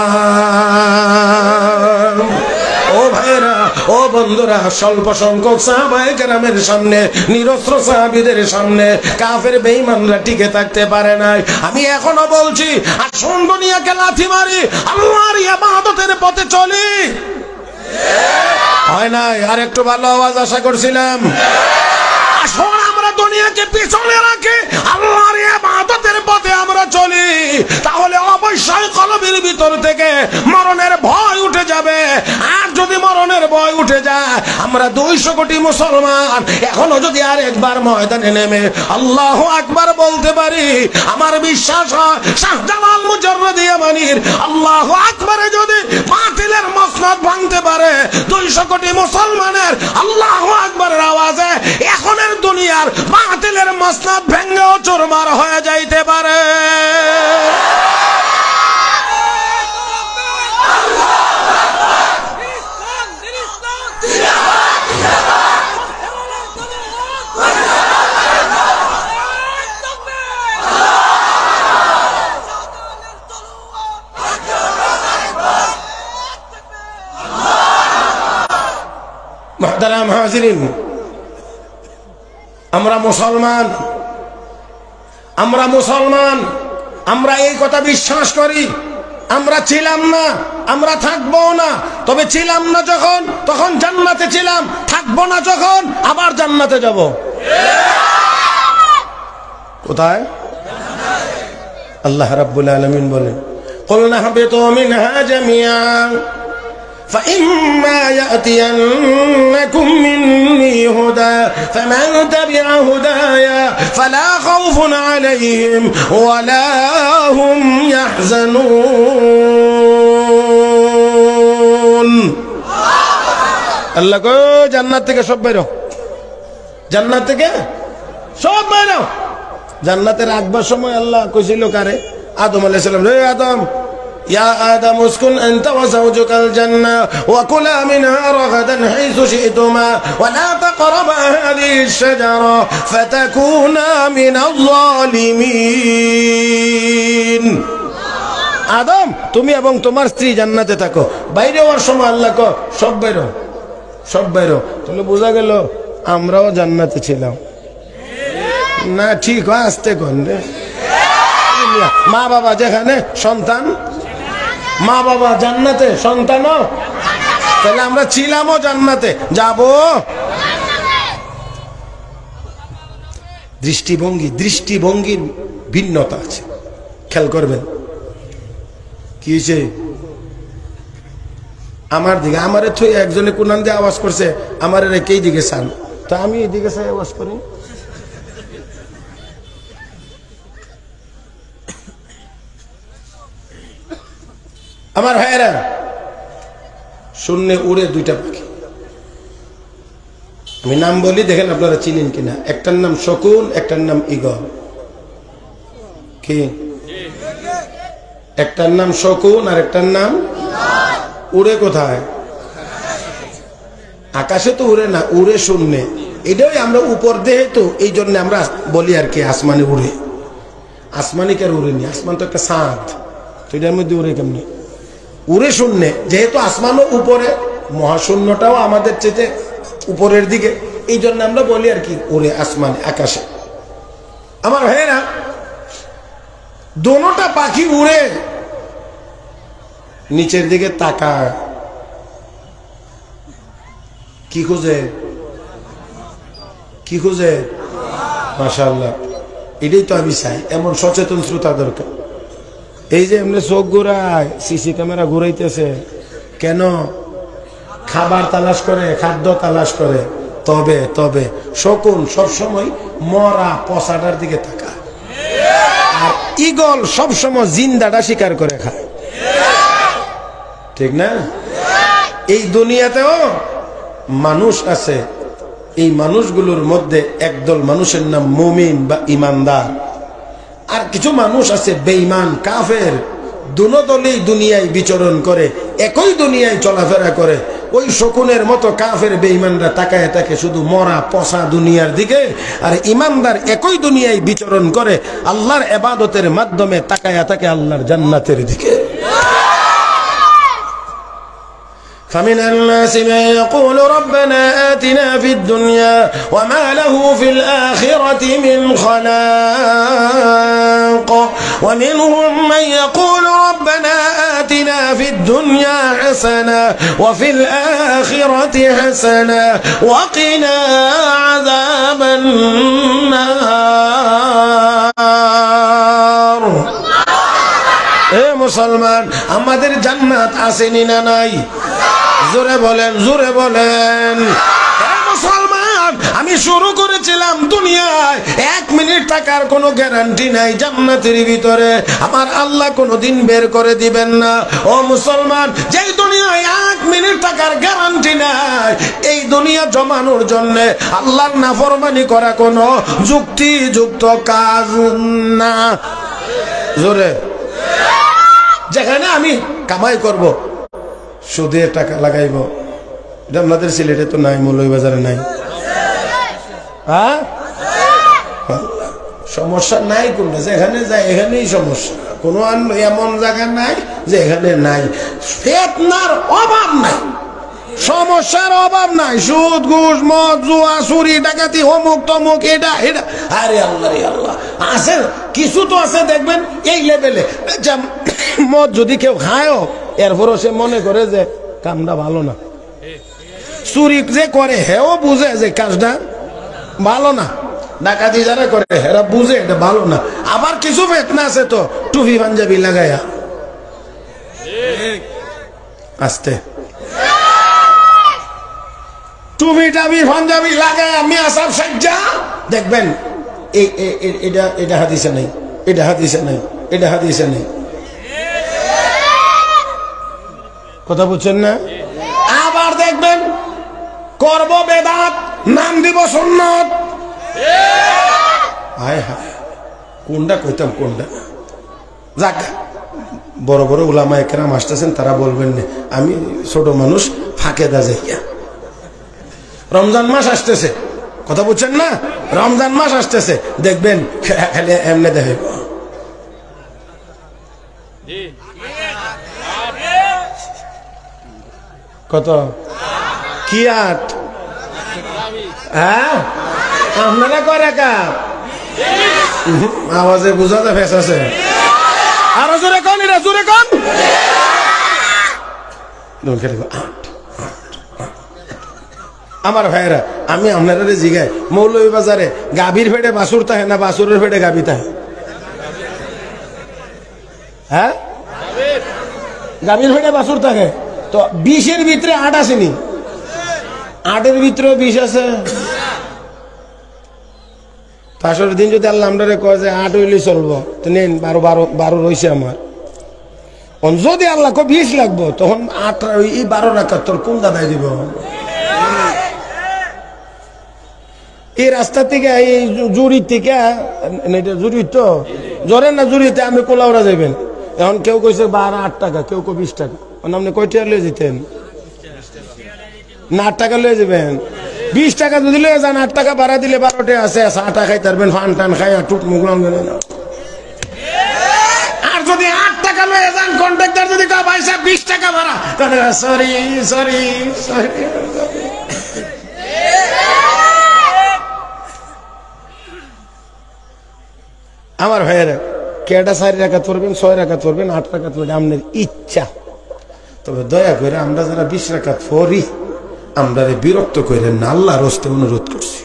A: ও ভাইরা, ও বন্ধুরা, স্বল্প সংখ্যক সাহাবায়ে কেরামের সামনে, নিরস্ত্র সাহাবীদের সামনে কাফের বেঈমানরা টিকে থাকতে পারে নাই। আমি এখনো বলছি, আসুন দুনিয়াকে লাথি মারি, আল্লাহর ইবাদতের পথে চলি। হয় নাই? আর একটু ভালো আওয়াজ আশা করছিলাম। আসুন আমরা দুনিয়াকে পিছনে রাখি, আল্লাহর ইবাদতের পথে আমরা চলি, তাহলে অবশ্যই কলবের ভিতর থেকে মরণের ভয় উঠে যাবে। আর যদি মরণের ভয় উঠে যায়, আমরা 200 কোটি মুসলমান এখনো যদি আর একবার ময়দানে নেমে আল্লাহু আকবার বলতে পারি, আমার বিশ্বাস হয় শাহজালাল মুজাররদি ইয়ামানির আল্লাহু আকবারে যদি বাতিলের মসনদ ভাঙতে পারে, 200 কোটি মুসলমানের আল্লাহু আকবারের আওয়াজে এখনের দুনিয়ার বাতিলের মসনদ ভেঙেও চুরমার হয়ে যাইতে পারে। মুহতারাম হাজিরিন, আমরা মুসলমান, আমরা মুসলমান, আমরা এই কথা বিশ্বাস করি। আমরা ছিলাম না, আমরা থাকবো না। তবে ছিলাম না যখন, তখন জান্নাতে ছিলাম, থাকবো না যখন, আবার জান্নাতে যাব। কোথায়? আল্লাহ রাব্বুল আলামিন বলেন, কুলনা হাবিতু মিনহা জামিআন فإما يأتينكم مني هدى فمن تبع هدايا فلا خوف عليهم ولا هم يحزنون। আল্লাহ কো জান্নাত থেকে সব বেরো, জান্নাত থেকে সব বেরো। জান্নাতে রাখবার সময় আল্লাহ কইছিল কারে? আদম আলাইহিস সালাম, রে আদম, يا آدم اسكن أنت وزوجك الجنة وكلا منها رغدا حيث شئتما ولا تقربا هذه الشجرة فتكونا من الظالمين। আদম, তুমি এবং তোমার স্ত্রী জান্নাতে থাকো, বাইরে হওয়ার সময় আল্লাহ কো সব বাইরো, সব বাইরো। তাহলে বোঝা গেল আমরাও জান্নাতে ছিলাম না? ঠিক হয়, আসতে কোন রে। মা বাবা যেখানে, সন্তান, মা বাবা জান্নাতে, সন্তানও, তাহলে আমরা ছিলামও জান্নাতে, যাব। দৃষ্টিভঙ্গির ভিন্নতা আছে, খেয়াল করবেন। কি হয়েছে? আমার দিকে, আমারে থই একজনে কোনান দিয়ে আওয়াজ করছে, আমার রেখেই দিকে চান, তা আমি এদিকে চাই আওয়াজ করি। আমার ভাইয়েরা, শূন্যে উড়ে দুইটা পাখি, আমি নাম বলি, দেখেন আপনারা চিনেন কিনা। একটার নাম শকুন, একটার নাম ঈগল। কি? একটার নাম শকুন আর একটার নাম উড়ে কোথায়? আকাশে তো উড়ে না, উড়ে শূন্যে। এটাই আমরা উপর দেহে, তো এই জন্য আমরা বলি আর কি আসমানে উড়ে। আসমানি কার উড়েনি, আসমান তো একটা ছাদ, তো এটার মধ্যে উড়ে কেমনি? উড়ে শূন্যে, যেহেতু আসমানও উপরে, মহাশূন্যটাও আমাদের চেয়ে উপরের দিকে, এই জন্য আমরা বলি আর কি উড়ে আসমানে, আকাশে। আমার ভাইয়েরা, দোনোটা পাখি উড়ে নিচের দিকে তাকায়, কি খুঁজে? কি খুঁজে? মাশাআল্লাহ, এটাই তো আমি চাই, এমন সচেতন শ্রোতা দরকার। এই যে এমনি চোখ ঘুরায়, সিসি ক্যামেরা ঘুরাইতেছে কেন? খাবার তালাশ করে, খাদ্য তালাশ করে। তবে তবে শকুন সবসময় মরা পচাটার দিকে তাকায়, আর ঈগল সবসময় জিন্দাটা শিকার করে খায়, ঠিক না? এই দুনিয়াতেও মানুষ আছে, এই মানুষগুলোর মধ্যে একদল মানুষের নাম মুমিন বা ইমানদার, আর কিছু মানুষ আছে বেঈমান, কাফের। দুনো দলেই দুনিয়ায় বিচরণ করে, একই দুনিয়ায় চলাফেরা করে। ওই শকুনের মতো কাফের বেঈমানরা তাকায় থাকে শুধু মরা পচা দুনিয়ার দিকে, আর ইমানদার একই দুনিয়ায় বিচরণ করে, আল্লাহর ইবাদতের মাধ্যমে তাকায় থাকে আল্লাহর জান্নাতের দিকে। فمن الناس من يقول ربنا آتنا في الدنيا وما له في الآخرة من خلاق ومنهم من يقول ربنا آتنا في الدنيا حسنة وفي الآخرة حسنة وقنا عذاب النار। এ মুসলমান, আমাদের জান্নাত আসেনি না নাই? জোরে বলেন, জোরে বলেন। মুসলমান, আমি শুরু করেছিলাম দুনিয়ায় 1 মিনিট থাকার কোনো গ্যারান্টি নাই জান্নাতের ভিতরে, আমার আল্লাহ কোনোদিন বের করে দিবেন না। ও মুসলমান, যেই দুনিয়ায় 1 মিনিট থাকার গ্যারান্টি নাই, এই দুনিয়া জমানোর জন্য আল্লাহর নাফরমানি করা কোনো যুক্তিযুক্ত কাজ না। জোরে, যেখানে আমি কামাই করব, সুদে টাকা লাগাইব, এটা আপনাদের সিলেটে তো নাই, মৌলভীবাজারে নাই। হ্যাঁ, সমস্যা নাই কোনটা? যেখানে যায় এখানেই সমস্যা, কোনো এমন জায়গা নাই যে এখানে নাই। ফিতনার অভাব নাই, সমস্যার অভাব নাই, সুদ ঘুষ মদ জুয়া চুরি ডাকাতি অমুক তমুক এটা এটা, আরে আল্লাহ রে আল্লাহ, আছে কিছু তো আছে দেখবেন এই লেভেলে। মদ যদি কেউ খায়ও, এরপরও সে মনে করে যে কামটা ভালো না। চুরি যে করে হেও বুঝে যে কাজটা ভালো না। ডাকাতি যারা করে এরা বুঝে এটা ভালো না। আবার কিছু ফিতনা আছে তো টুপি পাঞ্জাবি লাগাইয়া, আস্তে টুপি টাবি পাঞ্জাবি লাগাইয়া মিয়া সাহেব সাজ্জা দেখবেন এটা এটা হাদিসে নাই, এটা হাদিসে নাই, এটা হাদিসে নেই। কথা বুঝছেন না? আবার দেখবেন করব বেদাত, নাম দিব সুন্নাত। হায় হায়, কোনটা কইতাম কোনটা? যাক, বড় বড় উলামা একরাম আসতেছেন, তারা বলবেন না, আমি ছোট মানুষ ফাঁকে দা যাইয়া। রমজান মাস আসতেছে, কথা বুঝছেন না? রমজান মাস আসতেছে, দেখবেন খালি এমনি দেখে কত কি আট, হ্যাঁ আপনারা করে কাপ আওয়াজে বুঝা যায় ফেস আছে। আরো জোরে কোন, এরা জোরে কোন। আমার ভাইয়েরা, আমি আপনারা জিগাই, মৌলভীবাজারে গাভীর ফেটে বাছুর থাকে না বাছুরের ফেটে গাভী থাকে? হ্যাঁ, গাভীর ফেটে বাছুর থাকে। তো 20-এর ভিতরে 8 আসেনি, 8-এর ভিতরেও 20 আছে। তাসরের দিন যদি আল্লাহ আমরা কয় যে 8 হইলে চলবো, তো নেন 12 রয়েছে আমার। যদি আল্লাহ 20 লাগবো, তখন 8 এই 12 রাকাত তোর কোন দাদাই দিব? এই রাস্তা থেকে এই জুড়ি থেকে, জুড়ি তো জোরে না জুড়িতে আমি কোলাউড়া যাবেন। এখন কেউ কইছে 8 টাকা, কেউ 20 টাকা। আপনি কয় টাকা লয়ে যেতেন? না 8 টাকা লয়ে যাবেন। 20 টাকা যদি লয়ে যান, 8 টাকা ভাড়া দিলে 12টা আছে, 6 টাকা খাইতে পারবেন, ফান টান খাই টুক মুখ লাগবে না। আর যদি 8 টাকা লয়ে যান, কন্ট্রাক্টর যদি কয় ভাই সাহেব 20 টাকা ভাড়া, তাহলে সরি সরি সরি। আমার ভাইয়েরা, কেটা 4 রাকাত পড়বেন, 6 রাকাত পড়বেন, 8 রাকাত পড়বেন, আপনার ইচ্ছা। তবে দয়া করে আমরা যারা 20 রাকাত পড়ি, আমরা বিরক্ত করেন না, আল্লাহর হস্তে অনুরোধ করছি।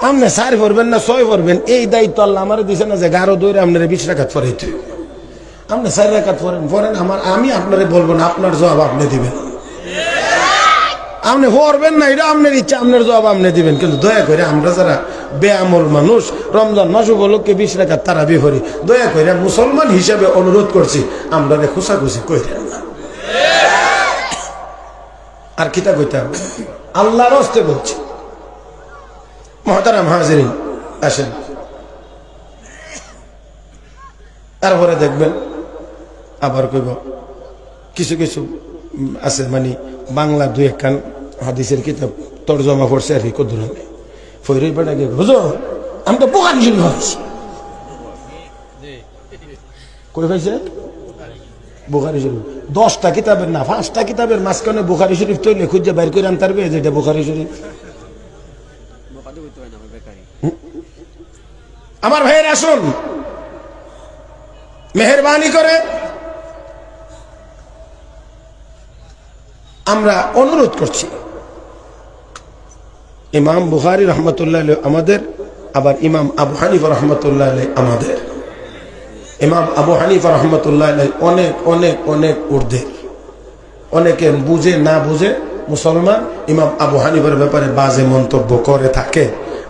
A: আপনি 4 পড়বেন না 6 পড়বেন, এই দায়িত্ব আল্লাহ আমার দিছে না যে গারো দৌড়ে আপনার 20 রাকাত পড়াইতে। আপনি 4 রাকাত পড়েন, আমি আপনারে বলবো না, আপনার জবাব আপনি দিবেন। আপনি পড়বেন না, এটা আপনার ইচ্ছা, আপনার জবাব আপনি দিবেন। কিন্তু দয়া করে আমরা যারা বেআমল মানুষ, রমজান মাস উপলক্ষে 20 রাকাত তারাবি পড়ি, দয়া করে মুসলমান হিসাবে অনুরোধ করছি, আমরা খুশাখুশি কইরেন না। আর কিতা কইতাম, আল্লাহর হস্তে বলছি। মুহতারাম হাজিরিন, আসেন। তারপরে দেখবেন আবার কইব কিছু কিছু আছে, মানে বাংলা 2-1 খান হাদিসের কিতাব তরজমা করছে আর কি, কদ্দুর আমি ফইরই বেটা গিয়ে হুজুর আমি তো বুখারী শরীফ ভাবছি। কই ভাইছে? বুখারী শরীফ 10টা কিতাবের না 5টা কিতাবের মাঝখানে বুখারী শরীফ তৈলে খুঁজে বাইর করে আনতে পারবে যেটা বুখারী শরীফ। আমার ভাইয়ের আসুন, মেহেরবানি করে আমরা অনুরোধ করছি, ইমাম বুখারী রহমতুল্লাহ আলাইহি আমাদের, আবার ইমাম আবু হানিফা রহমতুল্লাহ আলাইহি আমাদের। ইমাম আবু হানিফা রহমতুল্লাহ আলাইহি অনেক অনেক অনেক ঊর্ধ্বে, অনেকে বুঝে না বুঝে মুসলমান ইমাম আবু হানিফার ব্যাপারে বাজে মন্তব্য করে থাকে।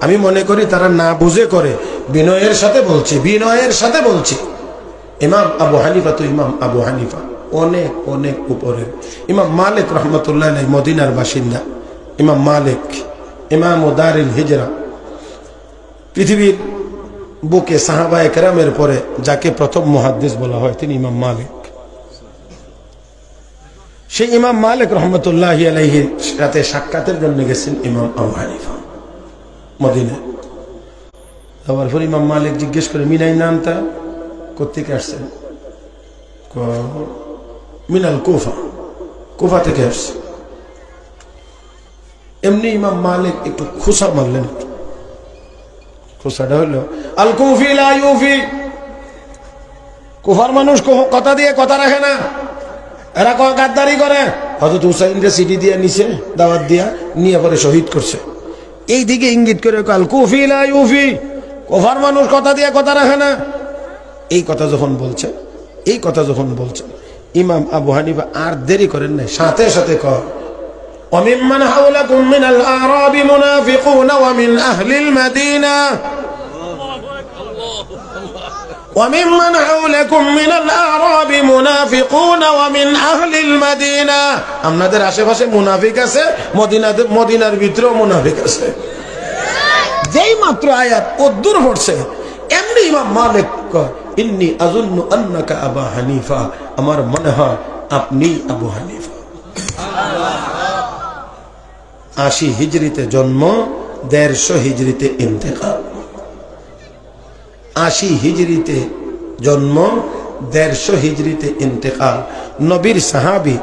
A: আমি মনে করি তারা না বুঝে করে। বিনয়ের সাথে বলছি, বিনয়ের সাথে বলছি, ইমাম আবু হানিফা তো ইমাম আবু হানিফা অনেক অনেক উপরে। ইমাম মালিক রহমতুল্লাহ আলাইহি মদিনার বাসিন্দা। ইমাম মালিক ইমাম দারুল হিজরা, পৃথিবীর বুকে সাহাবায়ে কেরামের পরে যাকে প্রথম মুহাদ্দিস বলা হয় তিনি ইমাম মালিক। সেই ইমাম মালিক রহমতুল্লাহি আলাইহির সাথে সাক্ষাতের জন্য গেছেন ইমাম আবু হানিফা মদিনায়। যাওয়ার পর ইমাম মালিক জিজ্ঞেস করে, মিনাই নামটা কোত্থেকে আসছেন? মিনাল কুফা, কুফা থেকে আসছে। এমনি ইমাম মালিক একটু খুশা মারলেন। খুশাটা হলো আল কুফি লা ইউফি, কুফার মানুষ কথা দিয়ে কথা রাখে না, এরা গাদ্দারি করে। হযরত হুসাইনকে সিটি দিয়ে নিছে, দাওয়াত দিয়া নিয়ে পরে শহীদ করছে। এই দিকে ইঙ্গিত করে আল কুফি লা ইউফি, কুফার মানুষ কথা দিয়ে কথা রাখে না। এই কথা যখন বলছে, এই কথা যখন বলছে, ইমাম আবু হানিফা আর দেরি করেন না, সাথে সাথে কয় وممن حولكم من الأعراب منافقون ومن أهل المدينة وممن حولكم من الأعراب منافقون ومن أهل المدينة আমাদের আশেপাশে মুনাফিক আছে, মদিনার ভিতরেও মুনাফিক আছে। যেই মাত্র আয়াত কদ্দুর পড়ছে এমনি ইমাম মালিক কয় ইন্নী আযুন্নু আন্নাকা আবু হানিফা, আমার মনে হয় আপনি আবু হানিফা। 80 হিজরিতে জন্ম, 150 হিজরিতে ইন্তেকাল। 80 হিজরিতে জন্ম, 150 হিজরিতে ইন্তেকাল। নবীর সাহাবী,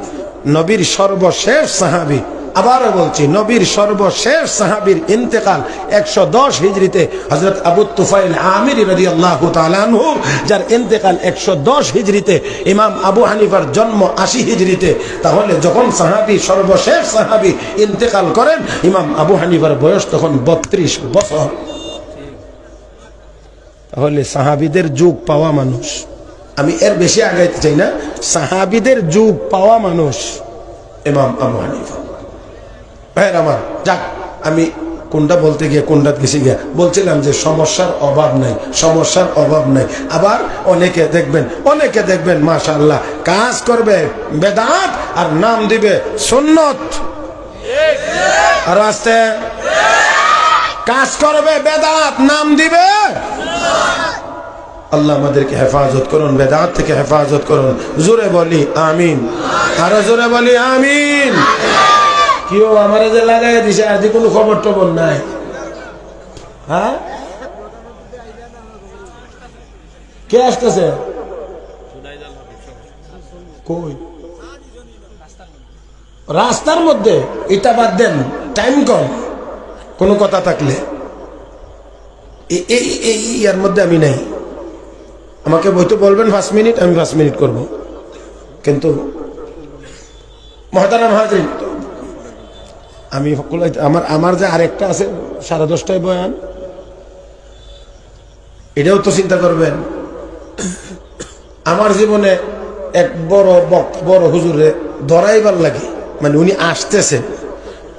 A: নবীর সর্বশেষ সাহাবী, আবারও বলছি নবীর সর্বশেষ সাহাবীর ইন্তেকাল 110 হিজরিতে। হযরত আবু তুফাইল আমিরি রাদিয়াল্লাহু তাআলা আনহু, যার ইন্তেকাল 110 হিজরিতে। ইমাম আবু হানিফার জন্ম 80 হিজরিতে। তাহলে যখন সাহাবী, সর্বশেষ সাহাবী ইন্তেকাল করেন, ইমাম আবু হানিফার বয়স তখন 32 বছর। তাহলে সাহাবীদের যুগ পাওয়া মানুষ আমি এর বেশি আগাইতে চাই না। সাহাবীদের যুগ পাওয়া মানুষ ইমাম আবু হানিফা। ভাই আমার যাক, আমি কোনটা বলতে গিয়ে কোনটা গেছি গিয়া বলছিলাম যে সমস্যার অভাব নাই, সমস্যার অভাব নাই। আবার অনেকে দেখবেন মাশাআল্লাহ কাজ করবে বেদাত আর নাম দিবে সুন্নত। আর আস্তে কাজ করবে বেদাত, নাম দিবে। আল্লাহ আমাদেরকে হেফাজত করুন, বেদাত থেকে হেফাজত করুন। জোরে বলি আমিন, আরো জোরে বলি আমিন। কেউ আমার যে লাগাই দিছে আজ কোনো খবর টবর নাই। হ্যাঁ, কে আসতেছে? কই রাস্তার মধ্যে? এটা বাদ দেন, টাইম কম। কোনো কথা থাকলে এর মধ্যে আমি নাই। আমাকে বইতে বলবেন 5 মিনিট, আমি 5 মিনিট করব। কিন্তু মুহতারাম হাজির, আমি আমার যে আরেকটা আছে 10:30টায় বয়ান, এটাও তো চিন্তা করবেন। আমার জীবনে এক বড় হুজুরে ধরাইবার লাগে, মানে উনি আসতেছেন,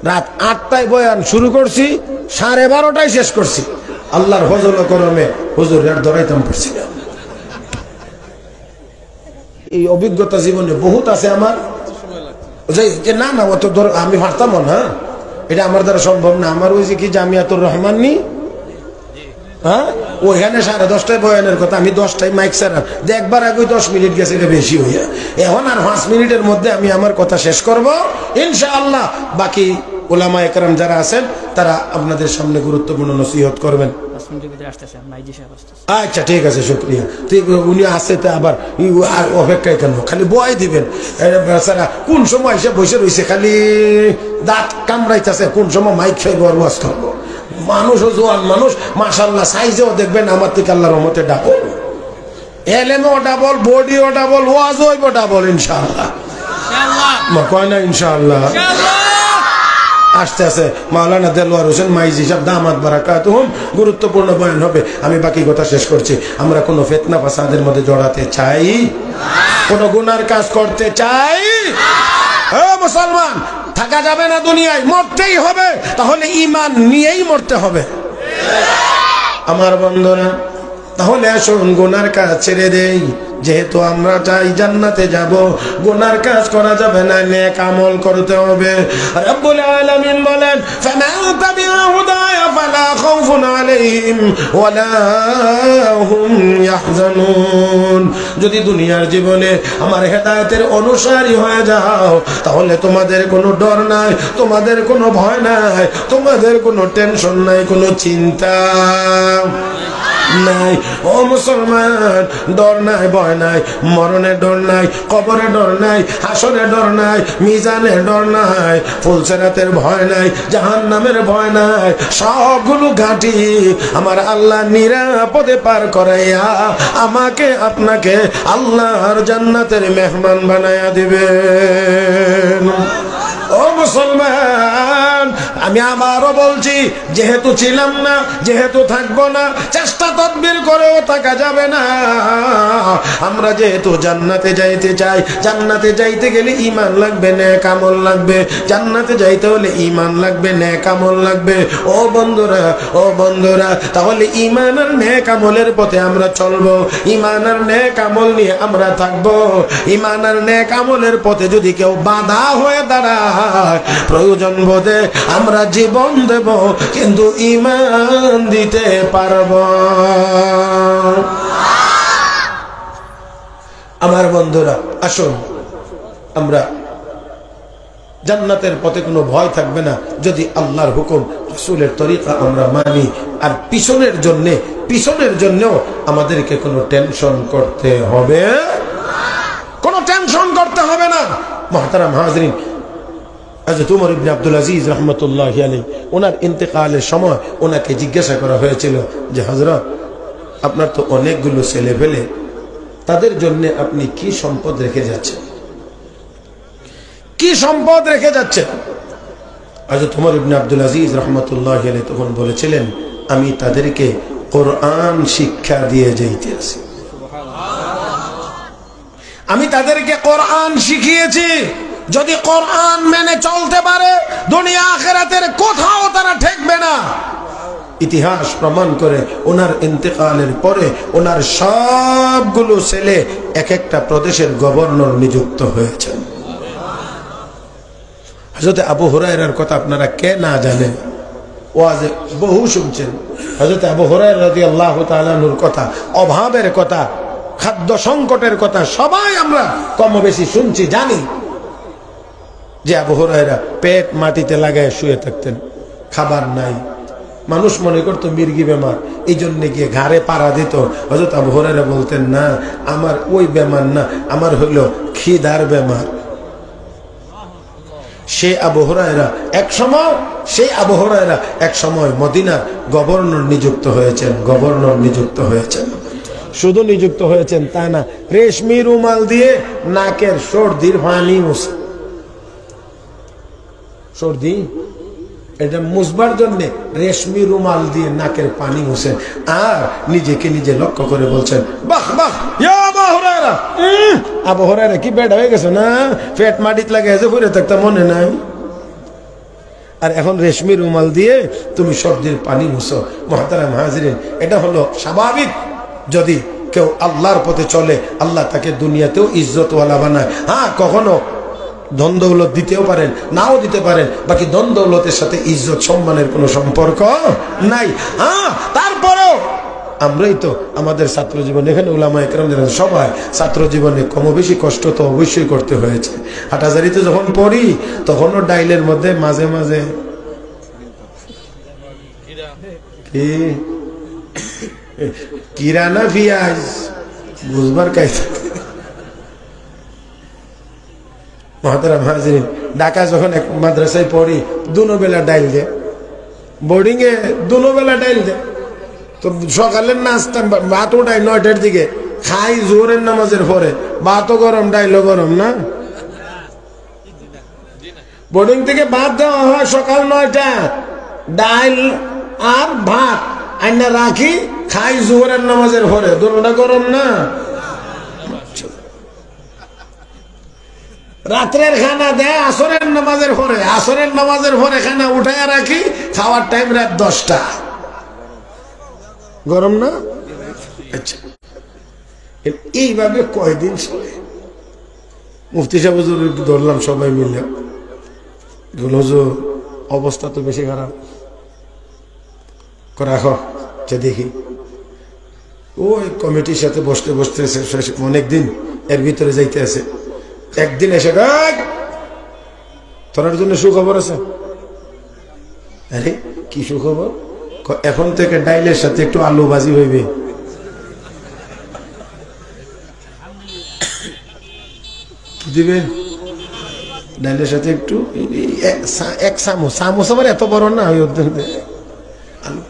A: রাত 8টায় বয়ান শুরু করছি, 12:30টায় শেষ করছি। আল্লাহর ফজল করমে হুজুর আর ধরাইতাম পারছি না। এই অভিজ্ঞতা জীবনে বহুত আছে আমার, যে না অত আমি পারতাম না, এটা আমার দ্বারা সম্ভব না। আমার ওই যে কি জামিয়াতুর রহমান নি, হ্যাঁ, ওইখানে 10:30টায় বয়ানের কথা, আমি 10টায় মাইক ছাড়া দেখবার আগে 10 মিনিট গেছে, এটা বেশি হইয়া। এখন আর 5 মিনিটের মধ্যে আমি আমার কথা শেষ করব ইনশাআল্লাহ। বাকি উলামা একরাম যারা আছেন তারা আপনাদের সামনে গুরুত্বপূর্ণ নসিহত করবেন। আচ্ছা ঠিক আছে, শুক্রিয়া। উনি আসছে তো আবার অপেক্ষায় কেন, খালি বয় দিবেন। কোন সময় এসে বসে রয়েছে, খালি দাঁত কামড়াইতেছে, কোন সময় মাইক খাইব আর ওয়াজ করবো। মানুষও জোয়ান মানুষ মাশাআল্লাহ, সাইজেও দেখবেন আমার থেকে আল্লাহর রহমতে ডাবল, এলেমও ডাবল, বডিও ডাবল, ওয়াজও হইব ডাবল ইনশাআল্লাহ। কয় না ইনশাআল্লাহ। আসতে আছে মাওলানা দেলোয়ার হোসেন মাইজি সাহেব দামাত বারাকাতুহুম, গুরুত্বপূর্ণ বয়ান হবে। আমি বাকি কথা শেষ করছি। আমরা কোনো ফিতনা ফাসাদের মধ্যে জড়াতে চাই, কোনো গুনার কাজ করতে চাই? ও মুসলমান, থাকা যাবে না দুনিয়ায়, মরতেই হবে। তাহলে ঈমান নিয়েই মরতে হবে আমার বন্ধুরা। তাহলে আসুন গুনার কাজ ছেড়ে দেই। যেহেতু আমরা চাই জান্নাতে যাব, গুনার কাজ করা যাবে না, নেক আমল করতে হবে। রব্বুল আলামিন বলেন, ফামান তাবিআ হুদায়া ফালা খাউফুন আলাইহিম ওয়ালা হুম ইয়াহজানুন। যদি দুনিয়ার জীবনে আমার হেদায়েতের অনুসারী হয়ে যাও, তাহলে তোমাদের কোনো ডর নাই, তোমাদের কোনো ভয় নাই, তোমাদের কোনো টেনশন নাই, কোনো চিন্তা নাই। ও মুসলমান, ডর নাই, ভয় নাই, মরণের ডর নাই, কবরের ডর নাই, হাসরের ডর নাই, মিজানের ডর নাই, ফুলসেরাতের ভয় নাই, জাহান্নামের ভয় নাই। সবগুলো ঘাঁটি আমার আল্লাহ নিরাপদে পার করাইয়া আমাকে আপনাকে আল্লাহর জান্নাতের মেহমান বানায়া দিবেন। ও মুসলমান, আমি আবারও বলছি, যেহেতু ছিলাম না, যেহেতু থাকবো না, চেষ্টা তদবির করেও থাকা যাবে না। আমরা যেহেতু জান্নাতে যাইতে চাই, জান্নাতে যাইতে গেলে ঈমান লাগবে, নেক আমল লাগবে। জান্নাতে যাইতে হলে ঈমান লাগবে, নেক আমল লাগবে। ও বন্ধুরা, ও বন্ধুরা, তাহলে ঈমান আর নেক আমলের পথে আমরা চলবো, ঈমান আর নেক আমল নিয়ে আমরা থাকবো। ঈমান আর নেক আমলের পথে যদি কেউ বাধা হয়ে দাঁড়ায়, প্রয়োজন বোধে আমরা জীবন দেব, কিন্তু ঈমান দিতে পারব। আমার বন্ধুরা, আসুন আমরা জান্নাতের পথে কোনো ভয় থাকবে না যদি আল্লাহর হুকুম, রাসূলের তরিকা আমরা মানি। আর পিছনের জন্যও আমাদেরকে কোনো টেনশন করতে হবে, কোনো টেনশন করতে হবে না। মুহতারাম হাজরিন, হযরত উমর ইবনে আব্দুল আজিজ রাহমাতুল্লাহি আলাইহি, ওনার ইন্তেকালের সময় ওনাকে জিজ্ঞাসা করা হয়েছিল যে হযরত, আপনার তো অনেকগুলো ছেলে পেলে, তাদের জন্য আপনি কি সম্পদ রেখে যাচ্ছেন, কি সম্পদ রেখে যাচ্ছেন? হযরত উমর ইবনে আব্দুল আজিজ রাহমাতুল্লাহি আলাইহি তখন বলেছিলেন, আমি তাদেরকে কোরআন শিক্ষা দিয়ে যাইতেছি। আমি তাদেরকে কোরআন শিখিয়েছি, যদি কোরআন মেনে চলতে পারে দুনিয়া আখিরাতের কোথাও তারা ঠেকবে না। ইতিহাস প্রমাণ করে ওনার ইন্তেকালের পরে ওনার সবগুলো ছেলে এক একটা প্রদেশের গভর্নর নিযুক্ত হয়েছেন। হযরত আবু হুরায়রার কথা আপনারা কে না জানেন, ওয়াজে বহু শুনছেন। হযরত আবু হুরায়রা রাদিয়াল্লাহু তাআলা আনহুর কথা, অভাবের কথা, খাদ্য সংকটের কথা সবাই আমরা কম বেশি শুনছি, জানি যে আবু হুরায়রা পেট মাটিতে লাগায় শুয়ে থাকতেন, খাবার নাই। মানুষ মনে করতো মির্গি বেমার, এই জন্য গিয়ে ঘাড়ে পাড়া দিত। হযরত আবু হুরায়রা বলতেন, না, আমার ওই বেমার না, আমার হইল খিদার বেমার। সেই আবু হুরায়রা এক সময় মদিনার গভর্নর নিযুক্ত হয়েছেন। শুধু নিযুক্ত হয়েছেন তা না, রেশমি রুমাল দিয়ে নাকের সর্দির পানি মুছে, সর্দি এটা মুছবার জন্য রেশমি রুমাল দিয়ে নাকের পানি মুছেন, আর নিজেকে নিজে লক্ষ্য করে বলছেন, বাহ বাহ ইয়া আবু হুরায়রা। আবু হুরায়রা কি বেড হয়ে গেছে না, পেট মাটিত লাগে যে ঘুরে থাকতে মনে নাই, আর এখন রেশমি রুমাল দিয়ে তুমি সর্দির পানি মুছো। মুহতারাম হাজিরিন, এটা হলো স্বাভাবিক। যদি কেউ আল্লাহর পথে চলে, আল্লাহ তাকে দুনিয়াতেও ইজ্জতওয়ালা বানায়। হ্যাঁ, কখনো ধন দৌলত দিতেও পারেন, নাও দিতে পারেন, বাকি ধন দৌলতের সাথে ইজ্জত সম্মানের কোনো সম্পর্ক নাই। হ্যাঁ, তারপরেও আমরাই তো আমাদের ছাত্র জীবনে, এখানে উলামা একরাম সবাই ছাত্র জীবনে কম বেশি কষ্ট তো অবশ্যই করতে হয়েছে। হাটাজারিতে যখন পড়ি তখনও ডাইলের মধ্যে মাঝে মাঝে কিরানা পিঁয়াজ বুঝবার কাইছে। মুহতারাম হাজিরিন, ঢাকা যখন এক মাদ্রাসায় পড়ি, দুনো বেলা ডাইল দে, বোর্ডিং এ দুনো বেলা ডাইল দে। তো সকালের নাস্তা ভাত উঠাই 9টার দিকে, খাই জোহরের নামাজের পরে, ভাতও গরম ডাইলও গরম না। বোর্ডিং থেকে ভাত দেওয়া হয় সকাল 9টা, ডাইল আর ভাত আইনা রাখি, খাই জোহরের নামাজের পরে, দুটোটা গরম না। রাত্রের খানা দেয় আসরের নামাজের পরে, আসরের নামাজের পরে খানা উঠাইয়া রাখি, খাওয়ার টাইম রাত 10টা, গরম না। আচ্ছা, এইভাবে কয়দিন চলে? মুফতি সাহেব হুজুর ধরলাম সবাই মিলে, হুজুর অবস্থা তো বেশি খারাপ, রাখো দেখি। ওই কমিটির সাথে বসতে বসতে অনেকদিন এর ভিতরে যাইতে আছে। একদিন এসে, তোর জন্য সুখবর আছে। আরে কি সুখবর? এখন থেকে ডাইলের সাথে একটু আলু ভাজি হইবে। কি দিবেন? ডাইলের সাথে একটু এক চামচ, চামচ আবার এত বড় না, আলু।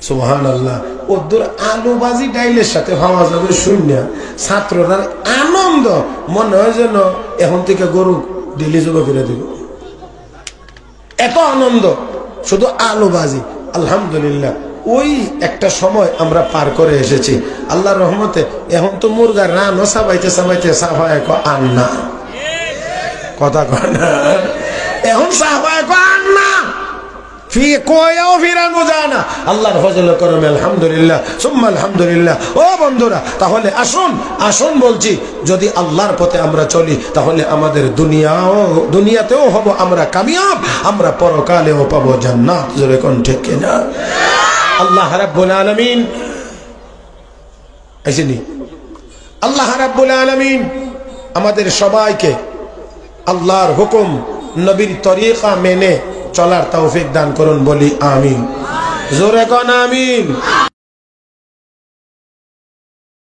A: সুবহানাল্লাহ, ওদের আলু ভাজি ডাইলের সাথে খাওয়া যাবে শূন্য। ছাত্ররা আনন্দ, মনে হয় যেন এখন থেকে গরু ডেলি জবা করে দেব, এত আনন্দ, শুধু আলু ভাজি। আলহামদুলিল্লাহ, ওই একটা সময় আমরা পার করে এসেছি আল্লাহর রহমতে। এখন তো মুরগার রানও সাবাইতে সাবাইতে সাফায় আন না, কথা কয় না, এখন সাফায় আন না, ফিরানো যায় না। আল্লাহর ফজল করমে আলহামদুলিল্লাহ, সুম্মা আলহামদুলিল্লাহ। ও বন্ধুরা, তাহলে আসুন বলছি, যদি আল্লাহর পথে আমরা চলি তাহলে আমাদের দুনিয়াতেও হব আমরা কামিয়াব, আমরা পরকালেও পাবো জান্নাত। জোরে কোন ঠিক কিনা? আল্লাহ রাব্বুল আলামিন আইসেনি, আল্লাহ রাব্বুল আলামিন আমাদের সবাইকে আল্লাহর হুকুম, নবীর তরিকা মেনে চলার তৌফিক দান করুন, বলি আমিন। জোরে কোন আমিন।